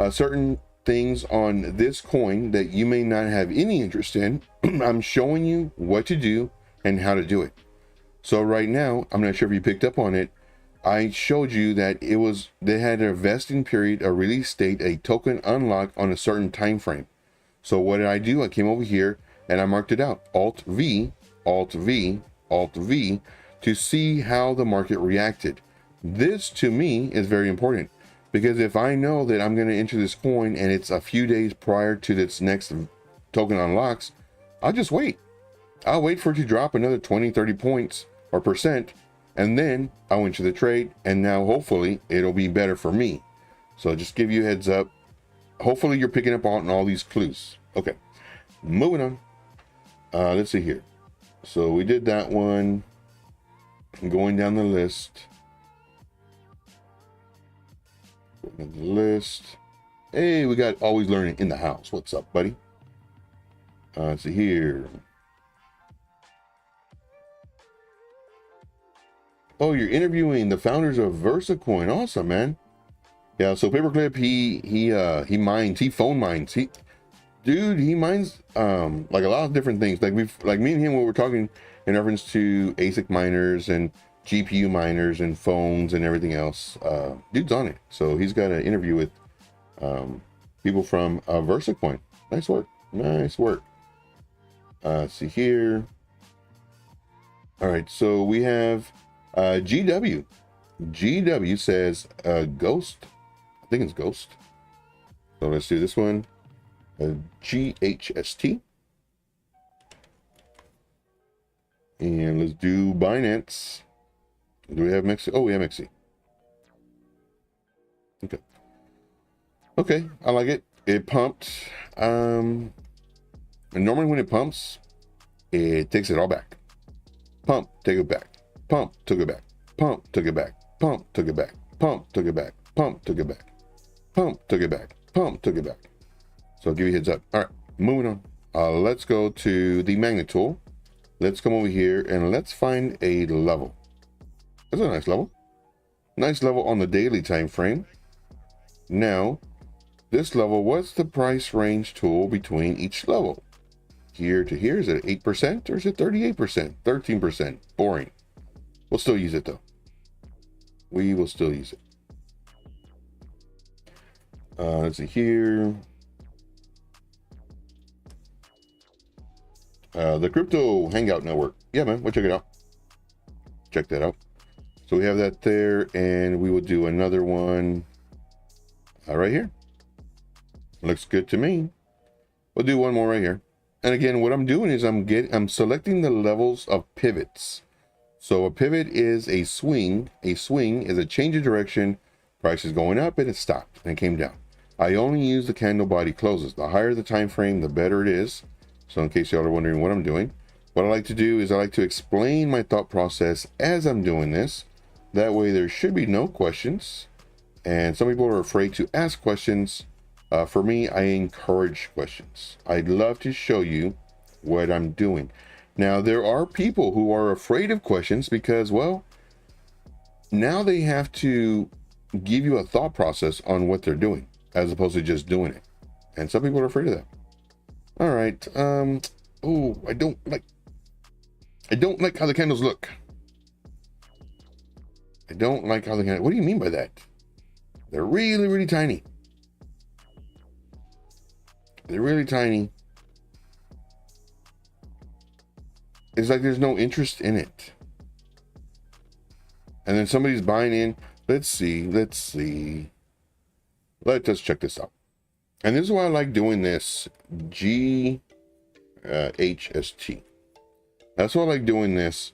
certain things on this coin that you may not have any interest in, I'm showing you what to do and how to do it. So right now, I'm not sure if you picked up on it, I showed you that they had a vesting period, a release date, a token unlock on a certain time frame. So what did I do? I came over here and I marked it out, Alt V, Alt V, Alt V, to see how the market reacted. This to me is very important, because if I know that I'm going to enter this coin and it's a few days prior to its next token unlocks, I'll just wait. I'll wait for it to drop another 20, 30 points or percent, and then I'll enter the trade, and now hopefully it'll be better for me. So just give you a heads up. Hopefully you're picking up on all these clues. Okay, moving on. Let's see here. So we did that one. Going down the list. Hey, we got Always Learning in the house. What's up, buddy? Let's see here. you're interviewing the founders of VersaCoin. Awesome, man. Yeah, so Paperclip, he mines, he phone mines. He mines like a lot of different things. Like me and him, we were talking in reference to ASIC miners and GPU miners and phones and everything else. Dude's on it. So he's got an interview with people from VersaCoin. Nice work. Nice work. See here. All right, so we have GW. GW says Ghost. I think it's Ghost. So let's do this one. GHST. And let's do Binance. Do we have MEXC? Oh, we have MEXC. Okay. Okay, I like it. It pumped. And normally when it pumps, it takes it all back. Pump, take it back. Pump, took it back. Pump, took it back. Pump, took it back. Pump, took it back. Pump, took it back. Pump, took it back. Pump, took it back. So I'll give you a heads up. All right, moving on. Let's go to the magnet tool. Let's come over here and let's find a level. That's a nice level. Nice level on the daily time frame. Now, this level, what's the price range tool between each level? Here to here, is it 8% or is it 38%? 13%. Boring. We'll still use it though. We will still use it. Let's see here. The Crypto Hangout Network. Yeah, man, we'll check it out. Check that out. So we have that there, and we will do another one right here. Looks good to me. We'll do one more right here. And again, what I'm doing is I'm selecting the levels of pivots. So a pivot is a swing. A swing is a change of direction. Price is going up and it stopped and it came down. I only use the candle body closes. The higher the time frame, the better it is. So in case y'all are wondering what I'm doing, what I like to do is I like to explain my thought process as I'm doing this. That way there should be no questions. And some people are afraid to ask questions. For me, I encourage questions. I'd love to show you what I'm doing. Now, there are people who are afraid of questions because, well, now they have to give you a thought process on what they're doing as opposed to just doing it. And some people are afraid of that. All right. Oh, I don't like how the candles look. I don't like how the candles. What do you mean by that? They're really, really tiny. They're really tiny. It's like there's no interest in it. And then somebody's buying in. Let's see. Let us check this out. And this is why I like doing this. GHST. That's why I like doing this,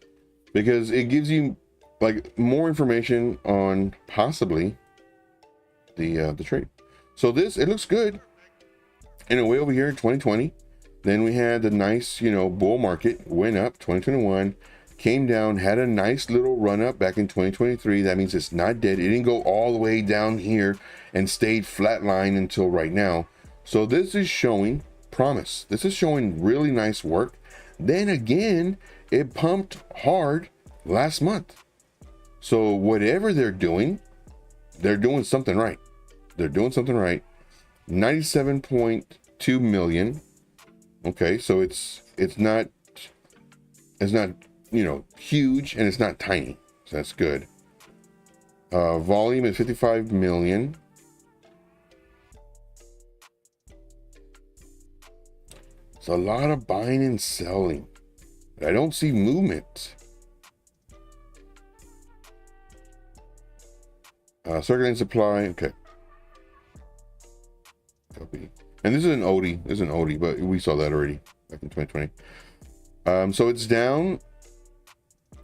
because it gives you like more information on possibly the trade. So this, it looks good. In a way over here in 2020, then we had the nice, bull market, went up 2021, came down, had a nice little run up back in 2023. That means it's not dead. It didn't go all the way down here and stayed flatline until right now. So this is showing promise. This is showing really nice work. Then again, it pumped hard last month. So whatever they're doing something right. They're doing something right. 97.2 million. Okay, so it's not huge, and it's not tiny, so that's good. Volume is 55 million. It's a lot of buying and selling, but I don't see movement. Circulating supply. Okay. Copy. And this is an OD. This is an OD, but we saw that already back in 2020. So it's down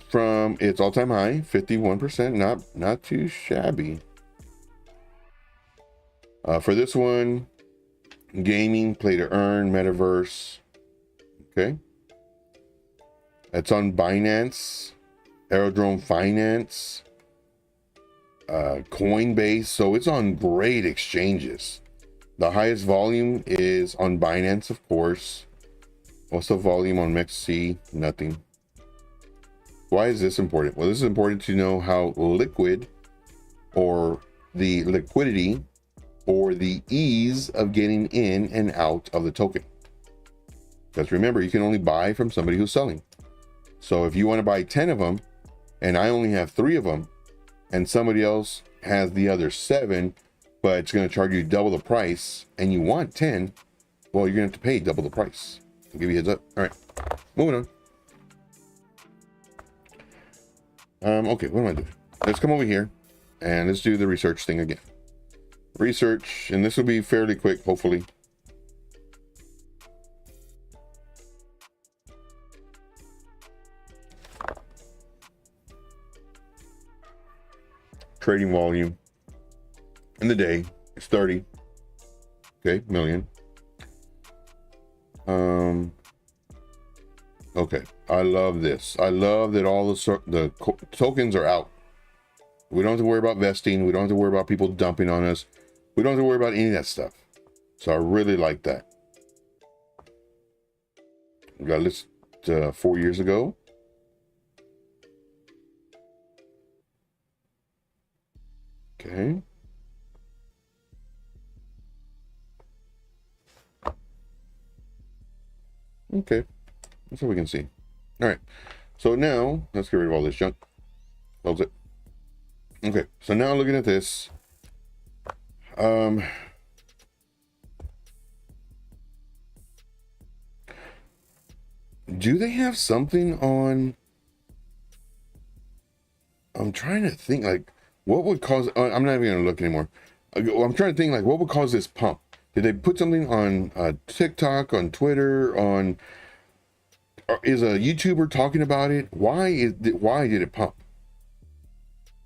from its all-time high, 51%. Not too shabby. For this one, gaming, play to earn, metaverse. Okay. It's on Binance, Aerodrome Finance, Coinbase. So it's on great exchanges. The highest volume is on Binance, of course. What's the volume on MEXC? Nothing. Why is this important? Well, this is important to know how liquid, or the liquidity, or the ease of getting in and out of the token. Because remember, you can only buy from somebody who's selling. So if you want to buy 10 of them and I only have 3 of them, and somebody else has the other 7, but it's going to charge you double the price, and you want 10, well, you're going to have to pay double the price. I'll give you a heads up. All right, moving on. Okay, what am I doing? Let's come over here and let's do the research thing again. Research, and this will be fairly quick, hopefully. Trading volume in the day is 30 million. Okay, I love this. I love that all the tokens are out. We don't have to worry about vesting. We don't have to worry about people dumping on us. We don't have to worry about any of that stuff. So I really like that. We got this 4 years ago. Okay. Okay. That's what we can see. All right. So now let's get rid of all this junk. Close it. Okay. So now looking at this, do they have something on? I'm trying to think, like, what would cause, I'm not even going to look anymore. I'm trying to think, like, what would cause this pump? Did they put something on TikTok, on Twitter, on, is a YouTuber talking about it? Why did it pump?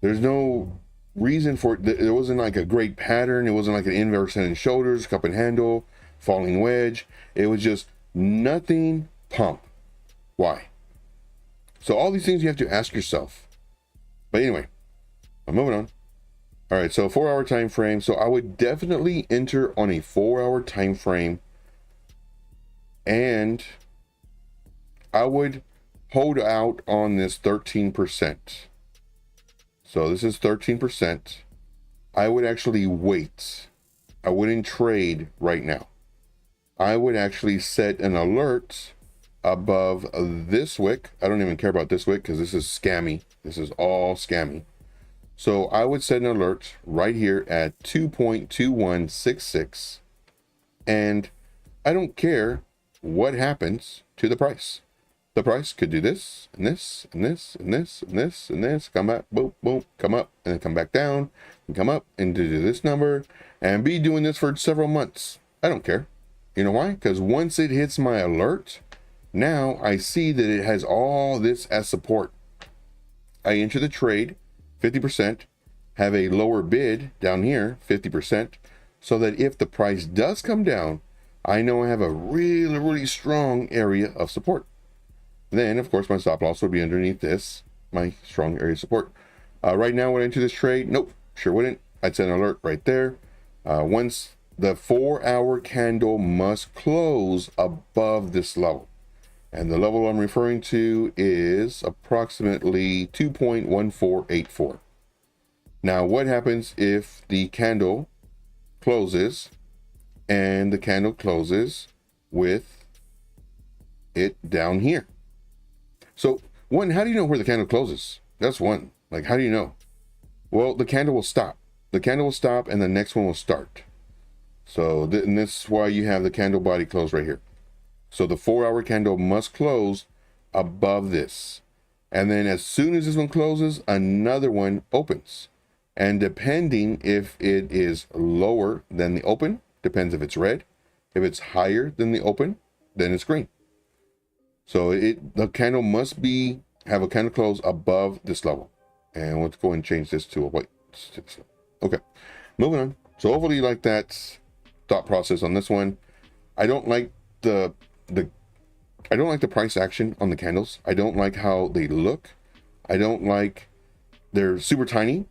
There's no reason for it. It wasn't like a great pattern. It wasn't like an inverse head and shoulders, cup and handle, falling wedge. It was just nothing pump. Why? So all these things you have to ask yourself. But anyway, I'm moving on. All right, so 4-hour time frame. So I would definitely enter on a 4-hour time frame, and I would hold out on this 13%. So this is 13%. I would actually wait. I wouldn't trade right now. I would actually set an alert above this wick. I don't even care about this wick because this is scammy. This is all scammy. So I would set an alert right here at 2.2166, and I don't care what happens to the price. The price could do this and this and this and this and this and this, come up, boom, boom, come up, and then come back down and come up and do this number and be doing this for several months. I don't care. You know why? Because once it hits my alert, now I see that it has all this as support. I enter the trade 50%, have a lower bid down here 50%, so that if the price does come down, I know I have a really strong area of support. Then of course my stop loss would be underneath this, my strong area of support. Right now would I enter this trade? Nope, sure wouldn't. I'd set an alert right there. Once the 4-hour candle must close above this level. And the level I'm referring to is approximately 2.1484. Now, what happens if the candle closes and the candle closes with it down here? So, one, how do you know where the candle closes? That's one. Like, how do you know? Well, the candle will stop. The candle will stop and the next one will start. So, and this is why you have the candle body close right here. So the 4-hour candle must close above this. And then as soon as this one closes, another one opens. And depending if it is lower than the open, depends if it's red. If it's higher than the open, then it's green. So the candle must have a candle close above this level. And let's go and change this to a white. Okay, moving on. So hopefully you like that thought process on this one. I don't like the price action on the candles. I don't like how they look. I don't like, they're super tiny.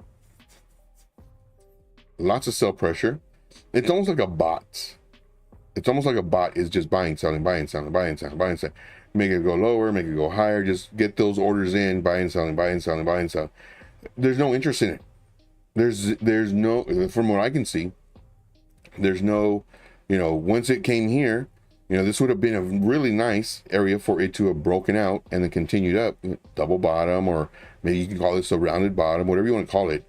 Lots of sell pressure. It's almost like a bot. It's almost like a bot is just buying, selling, buying, selling, buying, selling, buying, selling. Make it go lower, make it go higher. Just get those orders in, buying, selling, buying, selling, buying, selling. There's no interest in it. There's no, from what I can see, there's no, once it came here, this would have been a really nice area for it to have broken out and then continued up, double bottom, or maybe you can call this a rounded bottom, whatever you want to call it.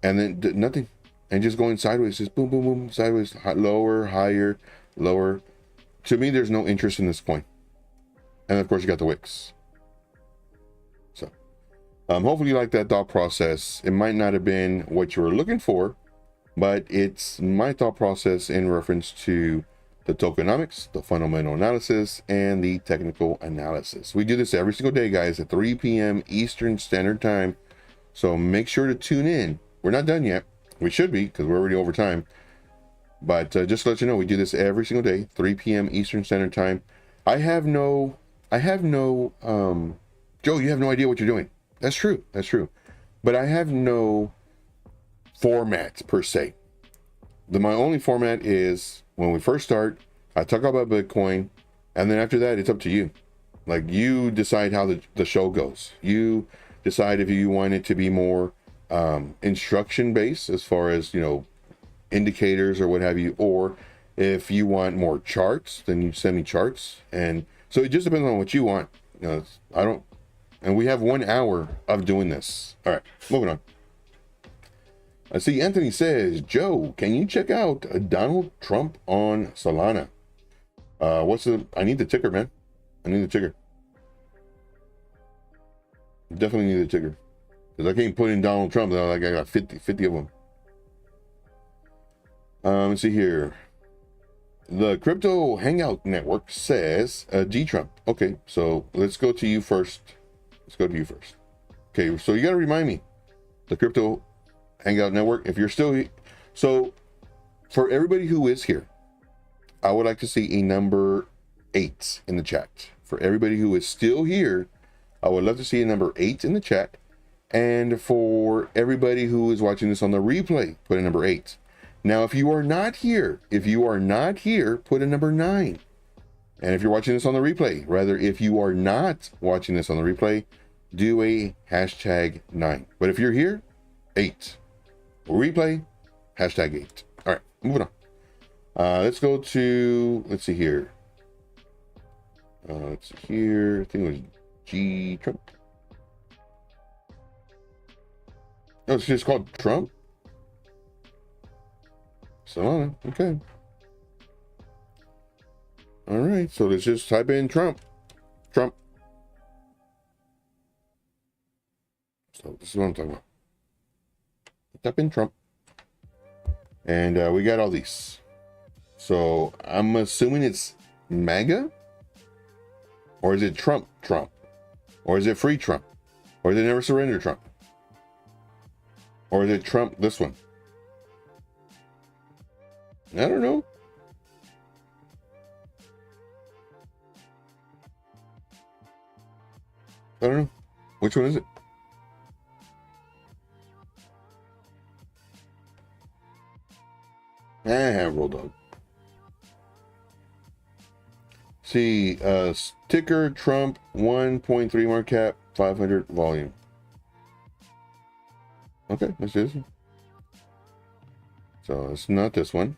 And then nothing, and just going sideways, just boom, boom, boom, sideways, lower, higher, lower. To me, there's no interest in this coin. And of course, you got the wicks. So, hopefully you like that thought process. It might not have been what you were looking for, but it's my thought process in reference to the tokenomics, the fundamental analysis, and the technical analysis. We do this every single day, guys, at 3 p.m. Eastern Standard Time. So make sure to tune in. We're not done yet. We should be, because we're already over time. But just to let you know, we do this every single day, 3 p.m. Eastern Standard Time. Joe, you have no idea what you're doing. That's true. That's true. But I have no format per se. My only format is when we first start, I talk about Bitcoin, and then after that, it's up to you. Like, you decide how the show goes. You decide if you want it to be more instruction based as far as, indicators or what have you, or if you want more charts, then you send me charts. And so it just depends on what you want. And we have 1 hour of doing this. All right, moving on. I see Anthony says, Joe, can you check out Donald Trump on Solana? I need the ticker, man. I need the ticker. Definitely need the ticker. Because I can't put in Donald Trump. Like, I got 50 of them. Let's see here. The Crypto Hangout Network says G Trump. Okay, so let's go to you first. Let's go to you first. Okay, so you got to remind me. The Crypto Hangout Network, if you're still here. So for everybody who is here, I would like to see a number 8 in the chat. For everybody who is still here, I would love to see a number 8 in the chat. And for everybody who is watching this on the replay, put a number 8. Now, if you are not here, put a number 9. And if you're watching this on the replay, if you are not watching this on the replay, do a hashtag 9. But if you're here, 8. Replay, hashtag 8. All right, moving on. Let's go to, let's see here. I think it was G Trump. No, it's just called Trump. Solana, okay. All right, so let's just type in Trump. So this is what I'm talking about. Type in Trump. And we got all these. So I'm assuming it's MAGA? Or is it Trump? Or is it Free Trump? Or is it Never Surrender Trump? Or is it Trump, this one? I don't know. I don't know. Which one is it? Roll dog. See, sticker Trump 1.3 market cap, 500 volume. Okay, let's do this one. So it's not this one.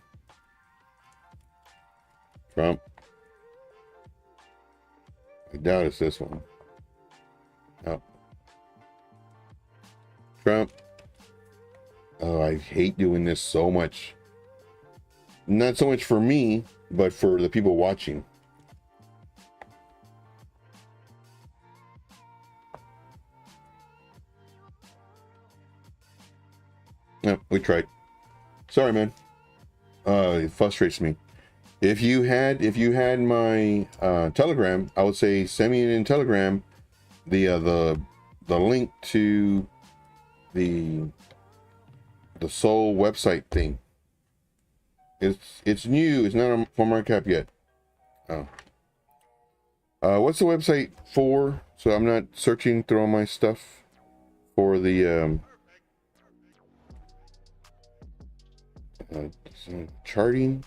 Trump. I doubt it's this one. No. Trump. Oh, I hate doing this so much. Not so much for me, but for the people watching. No, we tried. Sorry, man. It frustrates me. If you had my Telegram, I would say send me in Telegram the link to the Soul website thing. It's new. It's not on market cap yet. Oh. What's the website for? So I'm not searching through all my stuff for the charting.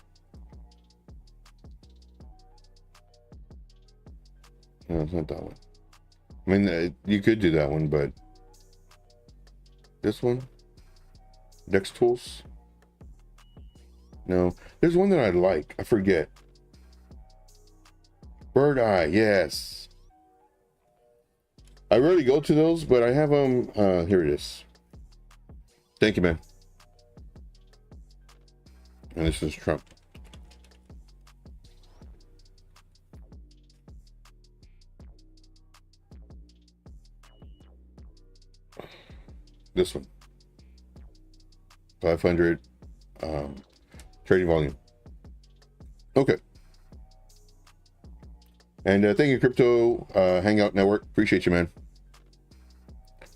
No, it's not that one. I mean, you could do that one, but this one, Dex Tools. No, there's one that I like. I forget. Bird Eye, yes. I rarely go to those, but I have them. Here it is. Thank you, man. And this is Trump. This one. 500 trading volume. Okay. And thank you, Crypto Hangout Network. Appreciate you, man.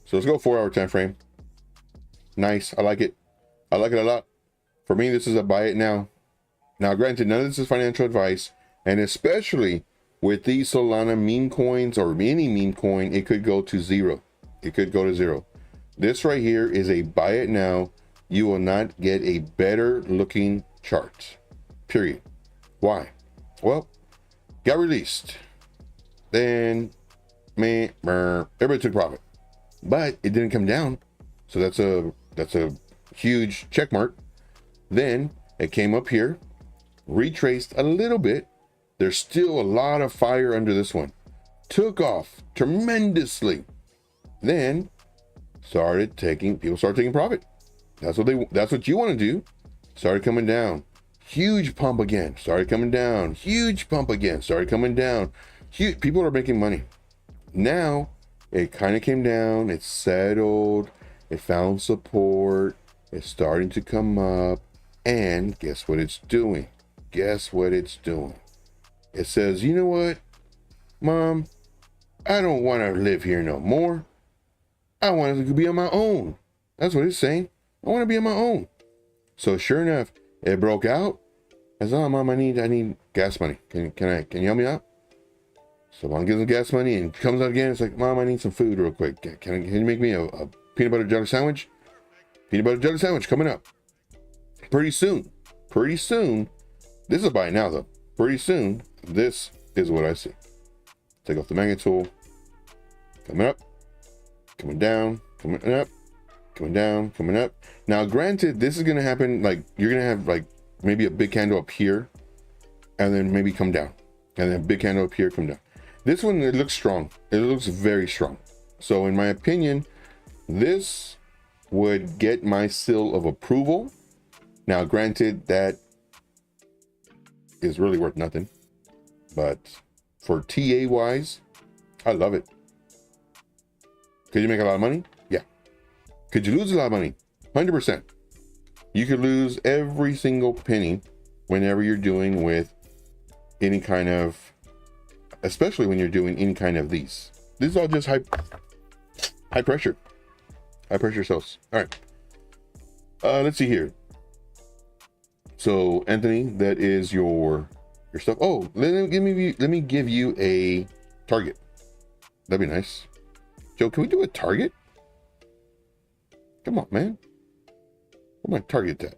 So let's go 4-hour time frame. Nice. I like it. I like it a lot. For me, this is a buy it now. Now, granted, none of this is financial advice, and especially with these Solana meme coins or any meme coin, it could go to zero. It could go to zero. This right here is a buy it now. You will not get a better looking chart. Period. Why? Well, got released. Then, everybody took profit, but it didn't come down. So that's a huge check mark. Then it came up here, retraced a little bit. There's still a lot of fire under this one. Took off tremendously. Then people started taking profit. That's what you want to do. Started coming down. Huge pump again. Started coming down. Huge pump again. Started coming down. People are making money. Now it kind of came down. It settled. It found support. It's starting to come up. And guess what it's doing? Guess what it's doing? It says, you know what, Mom? I don't want to live here no more. I want to be on my own. That's what it's saying. I want to be on my own. So sure enough, it broke out. I said, oh, Mom, I need gas money. Can you help me out? So Mom gives him gas money and comes out again. It's like, Mom, I need some food real quick. Can you make me a peanut butter jelly sandwich? Peanut butter jelly sandwich coming up. Pretty soon. This is a buy now though. Pretty soon, this is what I see. Take off the magnet tool. Coming up. Coming down. Coming up. Coming down. Coming up. Now, granted, this is going to happen. Like, you're going to have like maybe a big candle up here and then maybe come down. And then a big candle up here, come down. This one, it looks strong. It looks very strong. So in my opinion, this would get my seal of approval. Now, granted, that is really worth nothing, but for TA wise, I love it. Could you make a lot of money? Yeah. Could you lose a lot of money? 100%. You could lose every single penny whenever you're doing with any kind of, especially when you're doing any kind of these. These are all just high pressure cells. All right. Let's see here. So Anthony, that is your stuff. Oh, let me give you a target. That'd be nice. Joe, can we do a target? Come on, man. Where my target at?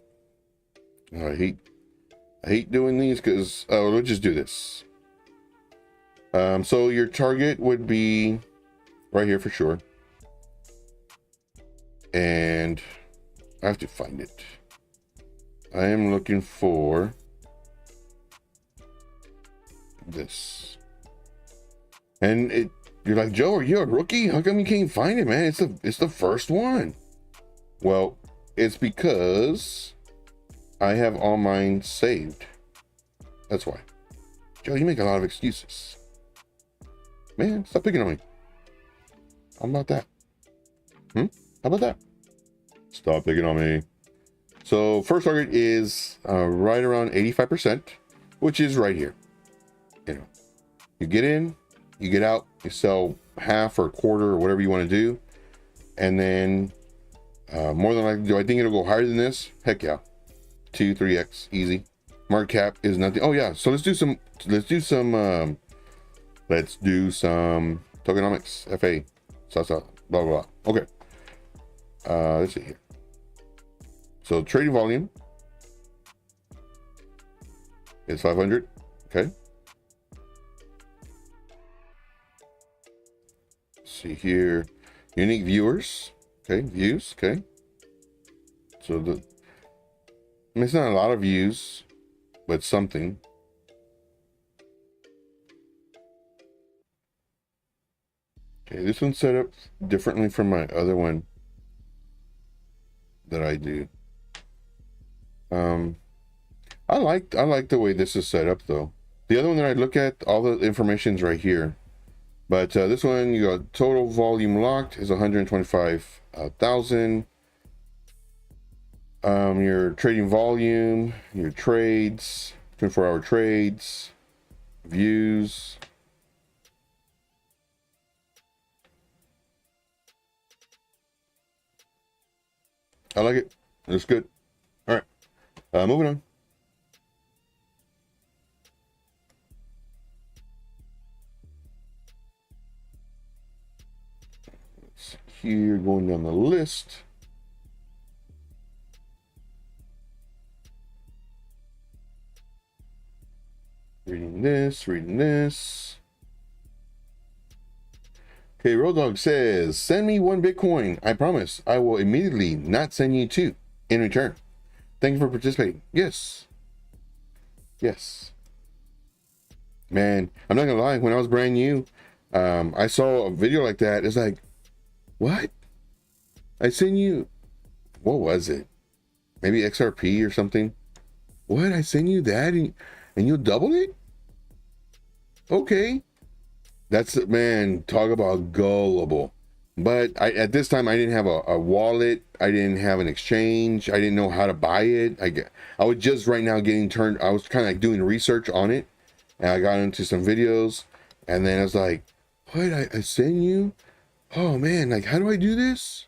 Oh, I hate doing these because we'll just do this. So your target would be right here for sure. And I have to find it. I am looking for this. And you're like, Joe, are you a rookie? How come you can't find it, man? It's the first one. Well, it's because I have all mine saved. That's why. Joe, you make a lot of excuses. Man, stop picking on me. How about that? How about that? Stop picking on me. So first target is right around 85%, which is right here. You know, you get in, you get out, you sell half or a quarter or whatever you want to do. And then more than likely, do I think it'll go higher than this? Heck yeah. 2, 3x, easy. Market cap is nothing. Oh yeah. So let's do some tokenomics, FA, blah, blah, blah. Okay. Let's see here. So trading volume is 500. Okay. see here, unique viewers. Okay, views. Okay, so I mean, it's not a lot of views, but something. Okay, this one's set up differently from my other one that I do. I like the way this is set up though. The other one that I look at, all the information's right here. But this one, you got total volume locked is 125,000. Your trading volume, your trades, 24-hour trades, views. I like it. It's good. All right. Moving on. Here, going down the list. Reading this. Okay, Road Dog says, send me 1 Bitcoin. I promise I will immediately not send you 2 in return. Thank you for participating. Yes. Yes. Man, I'm not gonna lie, when I was brand new, I saw a video like that. It's like, what? I sent you, what was it? Maybe XRP or something. What? I sent you that and you'll double it? Okay. That's, man, talk about gullible. But at this time, I didn't have a wallet. I didn't have an exchange. I didn't know how to buy it. I was just right now getting turned. I was kind of like doing research on it. And I got into some videos. And then I was like, what? I send you? Oh, man, like, how do I do this?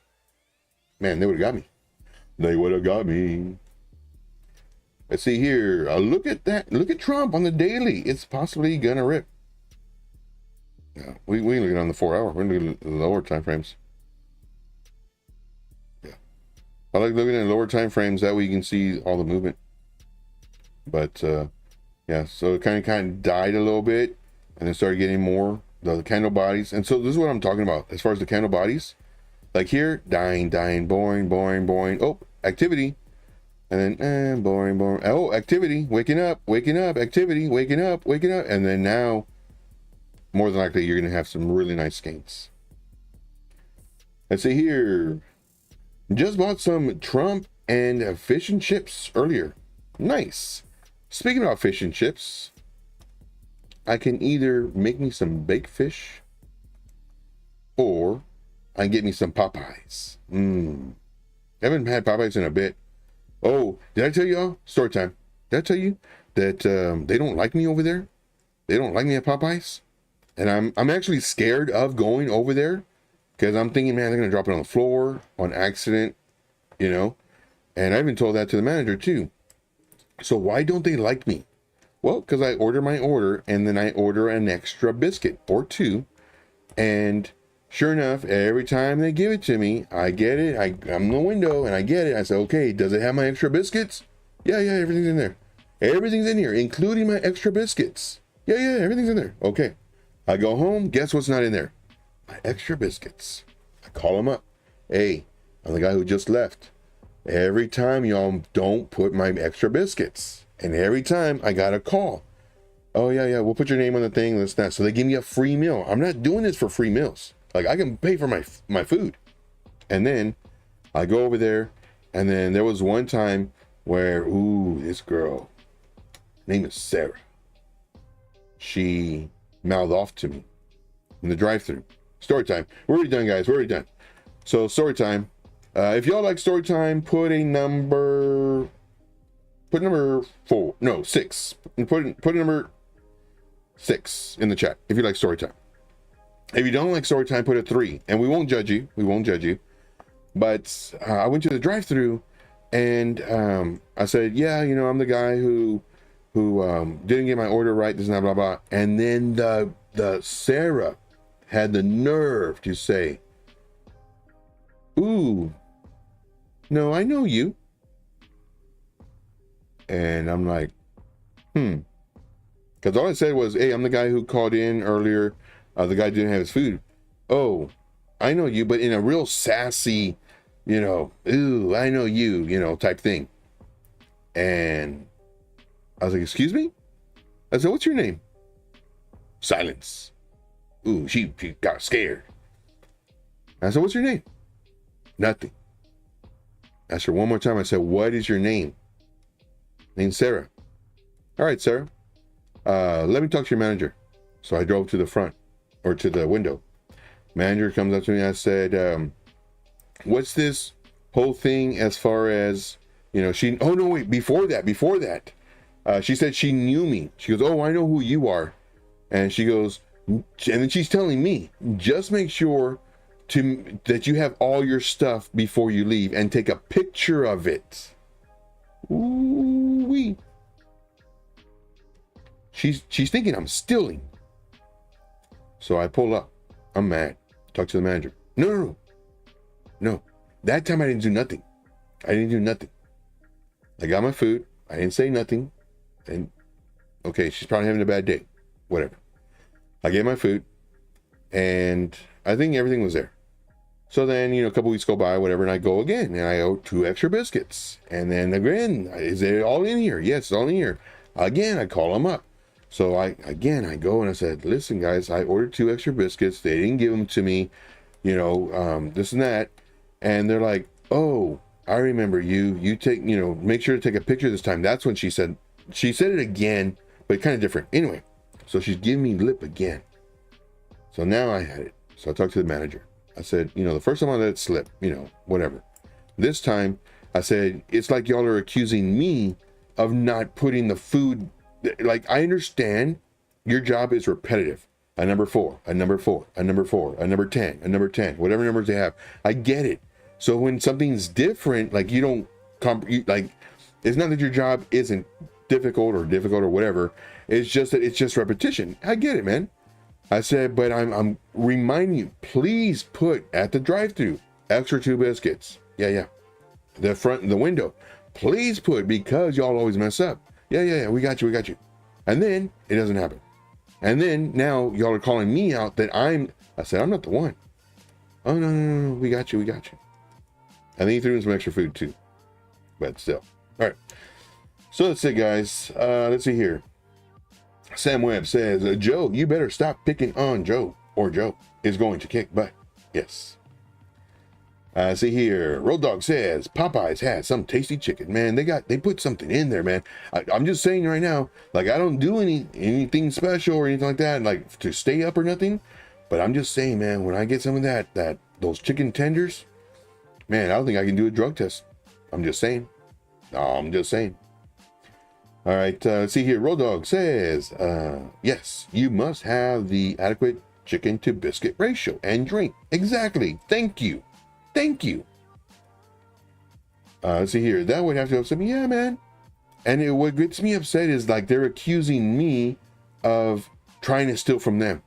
Man, they would have got me. They would have got me. Let's see here. Look at that. Look at Trump on the daily. It's possibly gonna rip. Yeah, we ain't looking on the 4 hour. We're looking at the lower time frames. Yeah, I like looking at lower time frames. That way you can see all the movement. But yeah, so it kind of died a little bit, and then started getting more the candle bodies. And so this is what I'm talking about as far as the candle bodies. Like here, dying, boring. Oh, activity. And then, boring. Oh, activity, waking up, activity, waking up. And then now, more than likely, you're going to have some really nice gains. Let's see here. Just bought some Trump and fish and chips earlier. Nice. Speaking about fish and chips, I can either make me some baked fish or I can get me some Popeyes. Haven't had Popeyes in a bit. Oh, did I tell y'all? Story time. Did I tell you that they don't like me over there? They don't like me at Popeyes? And I'm actually scared of going over there because I'm thinking, man, they're going to drop it on the floor on accident, you know? And I even told that to the manager too. So why don't they like me? Well, because I order my order and then I order an extra biscuit or 2. And sure enough, every time they give it to me, I get it. I'm in the window and I get it. I say, okay, does it have my extra biscuits? Yeah, everything's in there. Everything's in here, including my extra biscuits. Yeah, everything's in there. Okay. I go home. Guess what's not in there? My extra biscuits. I call them up. Hey, I'm the guy who just left. Every time y'all don't put my extra biscuits. And every time I got a call. Oh, yeah, we'll put your name on the thing. This, that. So they give me a free meal. I'm not doing this for free meals. Like, I can pay for my food. And then I go over there. And then there was one time where, this girl, her name is Sarah. She mouthed off to me in the drive-thru. Story time. We're already done, guys. We're already done. So story time. If y'all like story time, put number 4. No, 6. And put number 6 in the chat if you like story time. If you don't like story time, put a 3, and we won't judge you. We won't judge you. But I went to the drive-thru, and I said, yeah, I'm the guy who didn't get my order right, this and that, blah blah. And then the Sarah had the nerve to say, ooh, no, I know you. And I'm like, because all I said was, hey, I'm the guy who called in earlier. The guy didn't have his food. Oh, I know you, but in a real sassy, you know, ooh, I know you, you know, type thing. And I was like, excuse me? I said, what's your name? Silence. Ooh, she got scared. I said, what's your name? Nothing. I asked her one more time. I said, what is your name? Name's Sarah. All right, Sarah. Let me talk to your manager. So I drove to the front, or to the window. Manager comes up to me. I said, what's this whole thing as far as, you know, oh no, wait, before that, she said she knew me. She goes, oh, I know who you are. And she goes, and then she's telling me, just make sure that you have all your stuff before you leave and take a picture of it. Ooh-wee. She's thinking I'm stealing. So I pull up. I'm mad. Talk to the manager. No. That time I didn't do nothing. I got my food. I didn't say nothing. And okay, she's probably having a bad day. Whatever. I gave my food, and I think everything was there. So then, you know, a couple weeks go by, whatever, and I go again, and I owe 2 extra biscuits. And then again, is it all in here? Yes, it's all in here. Again, I call them up. So I go and I said, listen, guys, I ordered 2 extra biscuits. They didn't give them to me, you know, this and that. And they're like, oh, I remember you. You take, you know, make sure to take a picture this time. That's when she said it again, but kind of different. Anyway, so she's giving me lip again. So now I had it. So I talked to the manager. I said, you know, the first time I let it slip, you know, whatever. This time I said, it's like y'all are accusing me of not putting the food. Like, I understand your job is repetitive. A number 4, a number 4, a number 4, a number 10, a number 10, whatever numbers they have. I get it. So when something's different, like you don't, like, it's not that your job isn't difficult or whatever. It's just that it's just repetition. I get it, man. I said, but I'm reminding you, please put at the drive-thru extra 2 biscuits. Yeah. The window. Please put, because y'all always mess up. Yeah, we got you. And then it doesn't happen. And then now y'all are calling me out that I said, I'm not the one. Oh, no, we got you. I think he threw in some extra food too, but still. All right. So that's it, guys. Let's see here. Sam Webb says, Joe, you better stop picking on Joe, or Joe is going to kick butt. Yes. See here, Road Dog says Popeyes has some tasty chicken. Man, they put something in there, man. I'm just saying right now, like, I don't do anything special or anything like that, like to stay up or nothing. But I'm just saying, man, when I get some of those chicken tenders, man, I don't think I can do a drug test. I'm just saying. All right, see here, Road Dog says, yes, you must have the adequate chicken to biscuit ratio and drink. Exactly. Thank you. See here, that would have to upset me. Yeah, man. And what gets me upset is, like, they're accusing me of trying to steal from them.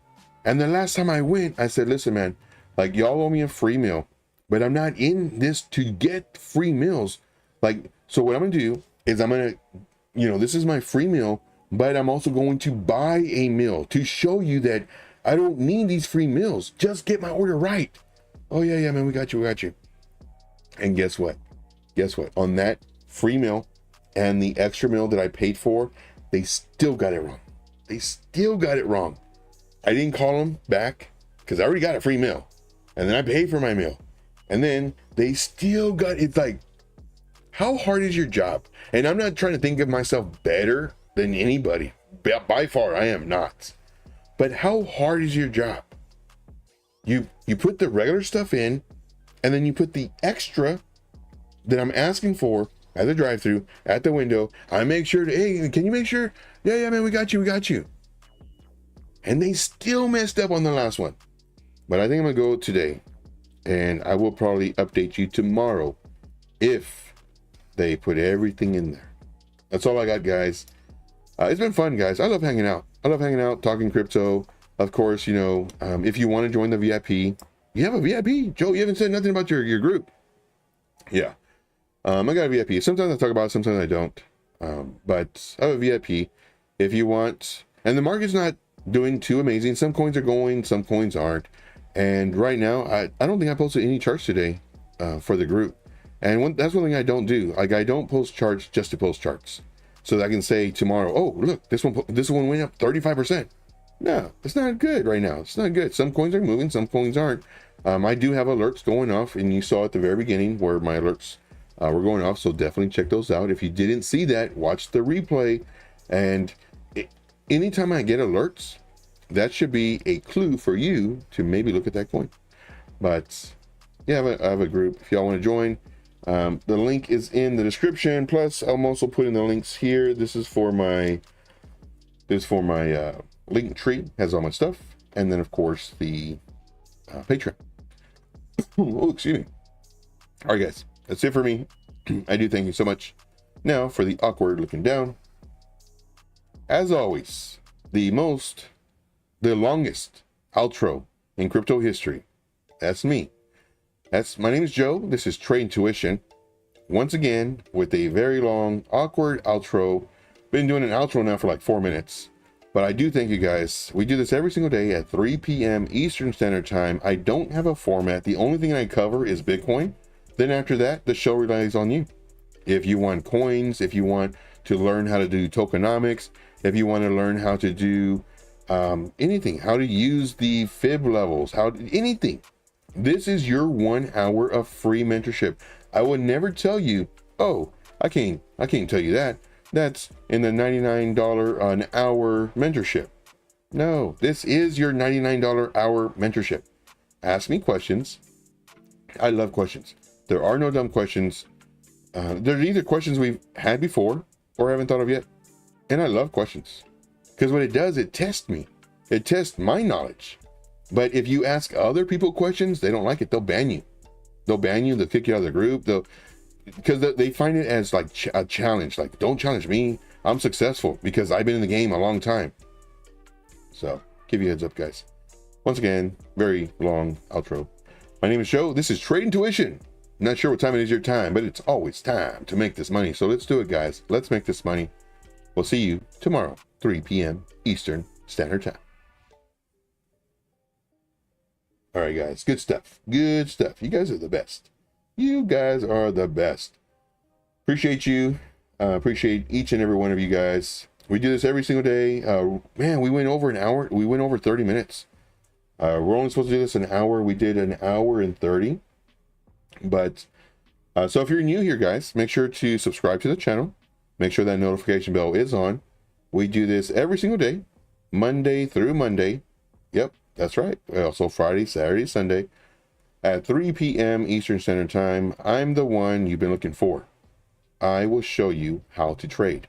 And the last time I went, I said, listen, man, like, y'all owe me a free meal, but I'm not in this to get free meals. Like, so what I'm going to do is I'm going to, you know, this is my free meal, but I'm also going to buy a meal to show you that I don't need these free meals. Just get my order right. Oh, yeah, man, we got you. And guess what? On that free meal and the extra meal that I paid for, they still got it wrong. I didn't call them back because I already got a free meal. And then I paid for my meal. And then they still got, it's like, how hard is your job? And I'm not trying to think of myself better than anybody. By far, I am not. But how hard is your job? You put the regular stuff in, and then you put the extra that I'm asking for at the drive-thru, at the window. I make sure to, hey, can you make sure? Yeah, man, we got you. And they still messed up on the last one. But I think I'm gonna go today, and I will probably update you tomorrow if they put everything in there. That's all I got, guys. It's been fun, guys. I love hanging out, talking crypto. Of course, you know, if you want to join the VIP, you have a VIP. Joe, you haven't said nothing about your group. Yeah. I got a VIP. Sometimes I talk about it, sometimes I don't. But I have a VIP if you want. And the market's not doing too amazing. Some coins are going, some coins aren't. And right now, I don't think I posted any charts today for the group. And that's one thing I don't do. Like, I don't post charts just to post charts, so that I can say tomorrow, oh, look, this one went up 35%. No, it's not good right now. It's not good. Some coins are moving, some coins aren't. I do have alerts going off, and you saw at the very beginning where my alerts were going off, so definitely check those out. If you didn't see that, watch the replay. And anytime I get alerts, that should be a clue for you to maybe look at that coin. But yeah, I have a group if y'all want to join. The link is in the description. Plus, I'm also putting the links here. This is for my link tree, has all my stuff, and then of course the Patreon. Oh, excuse me. All right, guys, that's it for me. I do thank you so much. Now for the awkward looking down. As always, the longest outro in crypto history. That's me. My name is Joe. This is TradeIntuition. Once again, with a very long, awkward outro. Been doing an outro now for like 4 minutes. But I do thank you guys. We do this every single day at 3 p.m. Eastern Standard Time. I don't have a format. The only thing I cover is Bitcoin. Then after that, the show relies on you. If you want coins, if you want to learn how to do tokenomics, if you want to learn how to do anything, how to use the fib levels, anything. This is your 1 hour of free mentorship. I would never tell you, oh, I can't tell you that. That's in the $99 an hour mentorship. No, this is your $99 hour mentorship. Ask me questions. I love questions. There are no dumb questions. They're either questions we've had before or haven't thought of yet. And I love questions, because what it does, it tests me. It tests my knowledge. But if you ask other people questions, they don't like it. They'll ban you. They'll kick you out of the group. Because they find it as like a challenge. Like, don't challenge me. I'm successful because I've been in the game a long time. So give you a heads up, guys. Once again, very long outro. My name is Joe. This is TradeIntuition. Not sure what time it is your time, but it's always time to make this money. So let's do it, guys. Let's make this money. We'll see you tomorrow, 3 p.m. Eastern Standard Time. All right, guys. Good stuff. Good stuff. You guys are the best. You guys are the best. Appreciate you. Appreciate each and every one of you guys. We do this every single day. Man, we went over an hour. We went over 30 minutes. We're only supposed to do this an hour. We did an hour and 30. But so if you're new here, guys, make sure to subscribe to the channel. Make sure that notification bell is on. We do this every single day, Monday through Monday. Yep, that's right. Also Friday, Saturday, Sunday at 3 p.m. Eastern Standard Time. I'm the one you've been looking for. I will show you how to trade.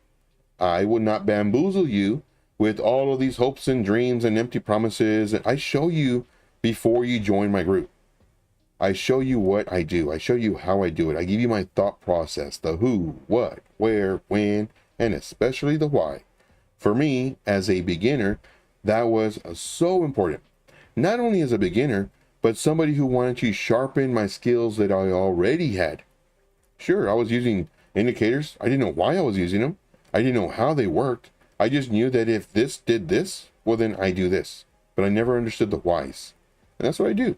I will not bamboozle you with all of these hopes and dreams and empty promises. I show you before you join my group. I show you what I do. I show you how I do it. I give you my thought process, the who, what, where, when, and especially the why. For me, as a beginner, that was so important. Not only as a beginner, but somebody who wanted to sharpen my skills that I already had. Sure, I was using indicators. I didn't know why I was using them. I didn't know how they worked. I just knew that if this did this, well, then I do this. But I never understood the whys. And that's what I do.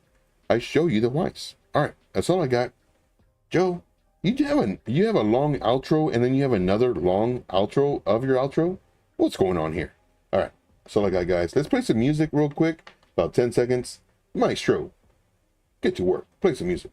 I show you the whys. All right, that's all I got. Joe, you have a long outro and then you have another long outro of your outro? What's going on here? All right, that's all I got, guys. Let's play some music real quick, about 10 seconds. Maestro, get to work. Play some music.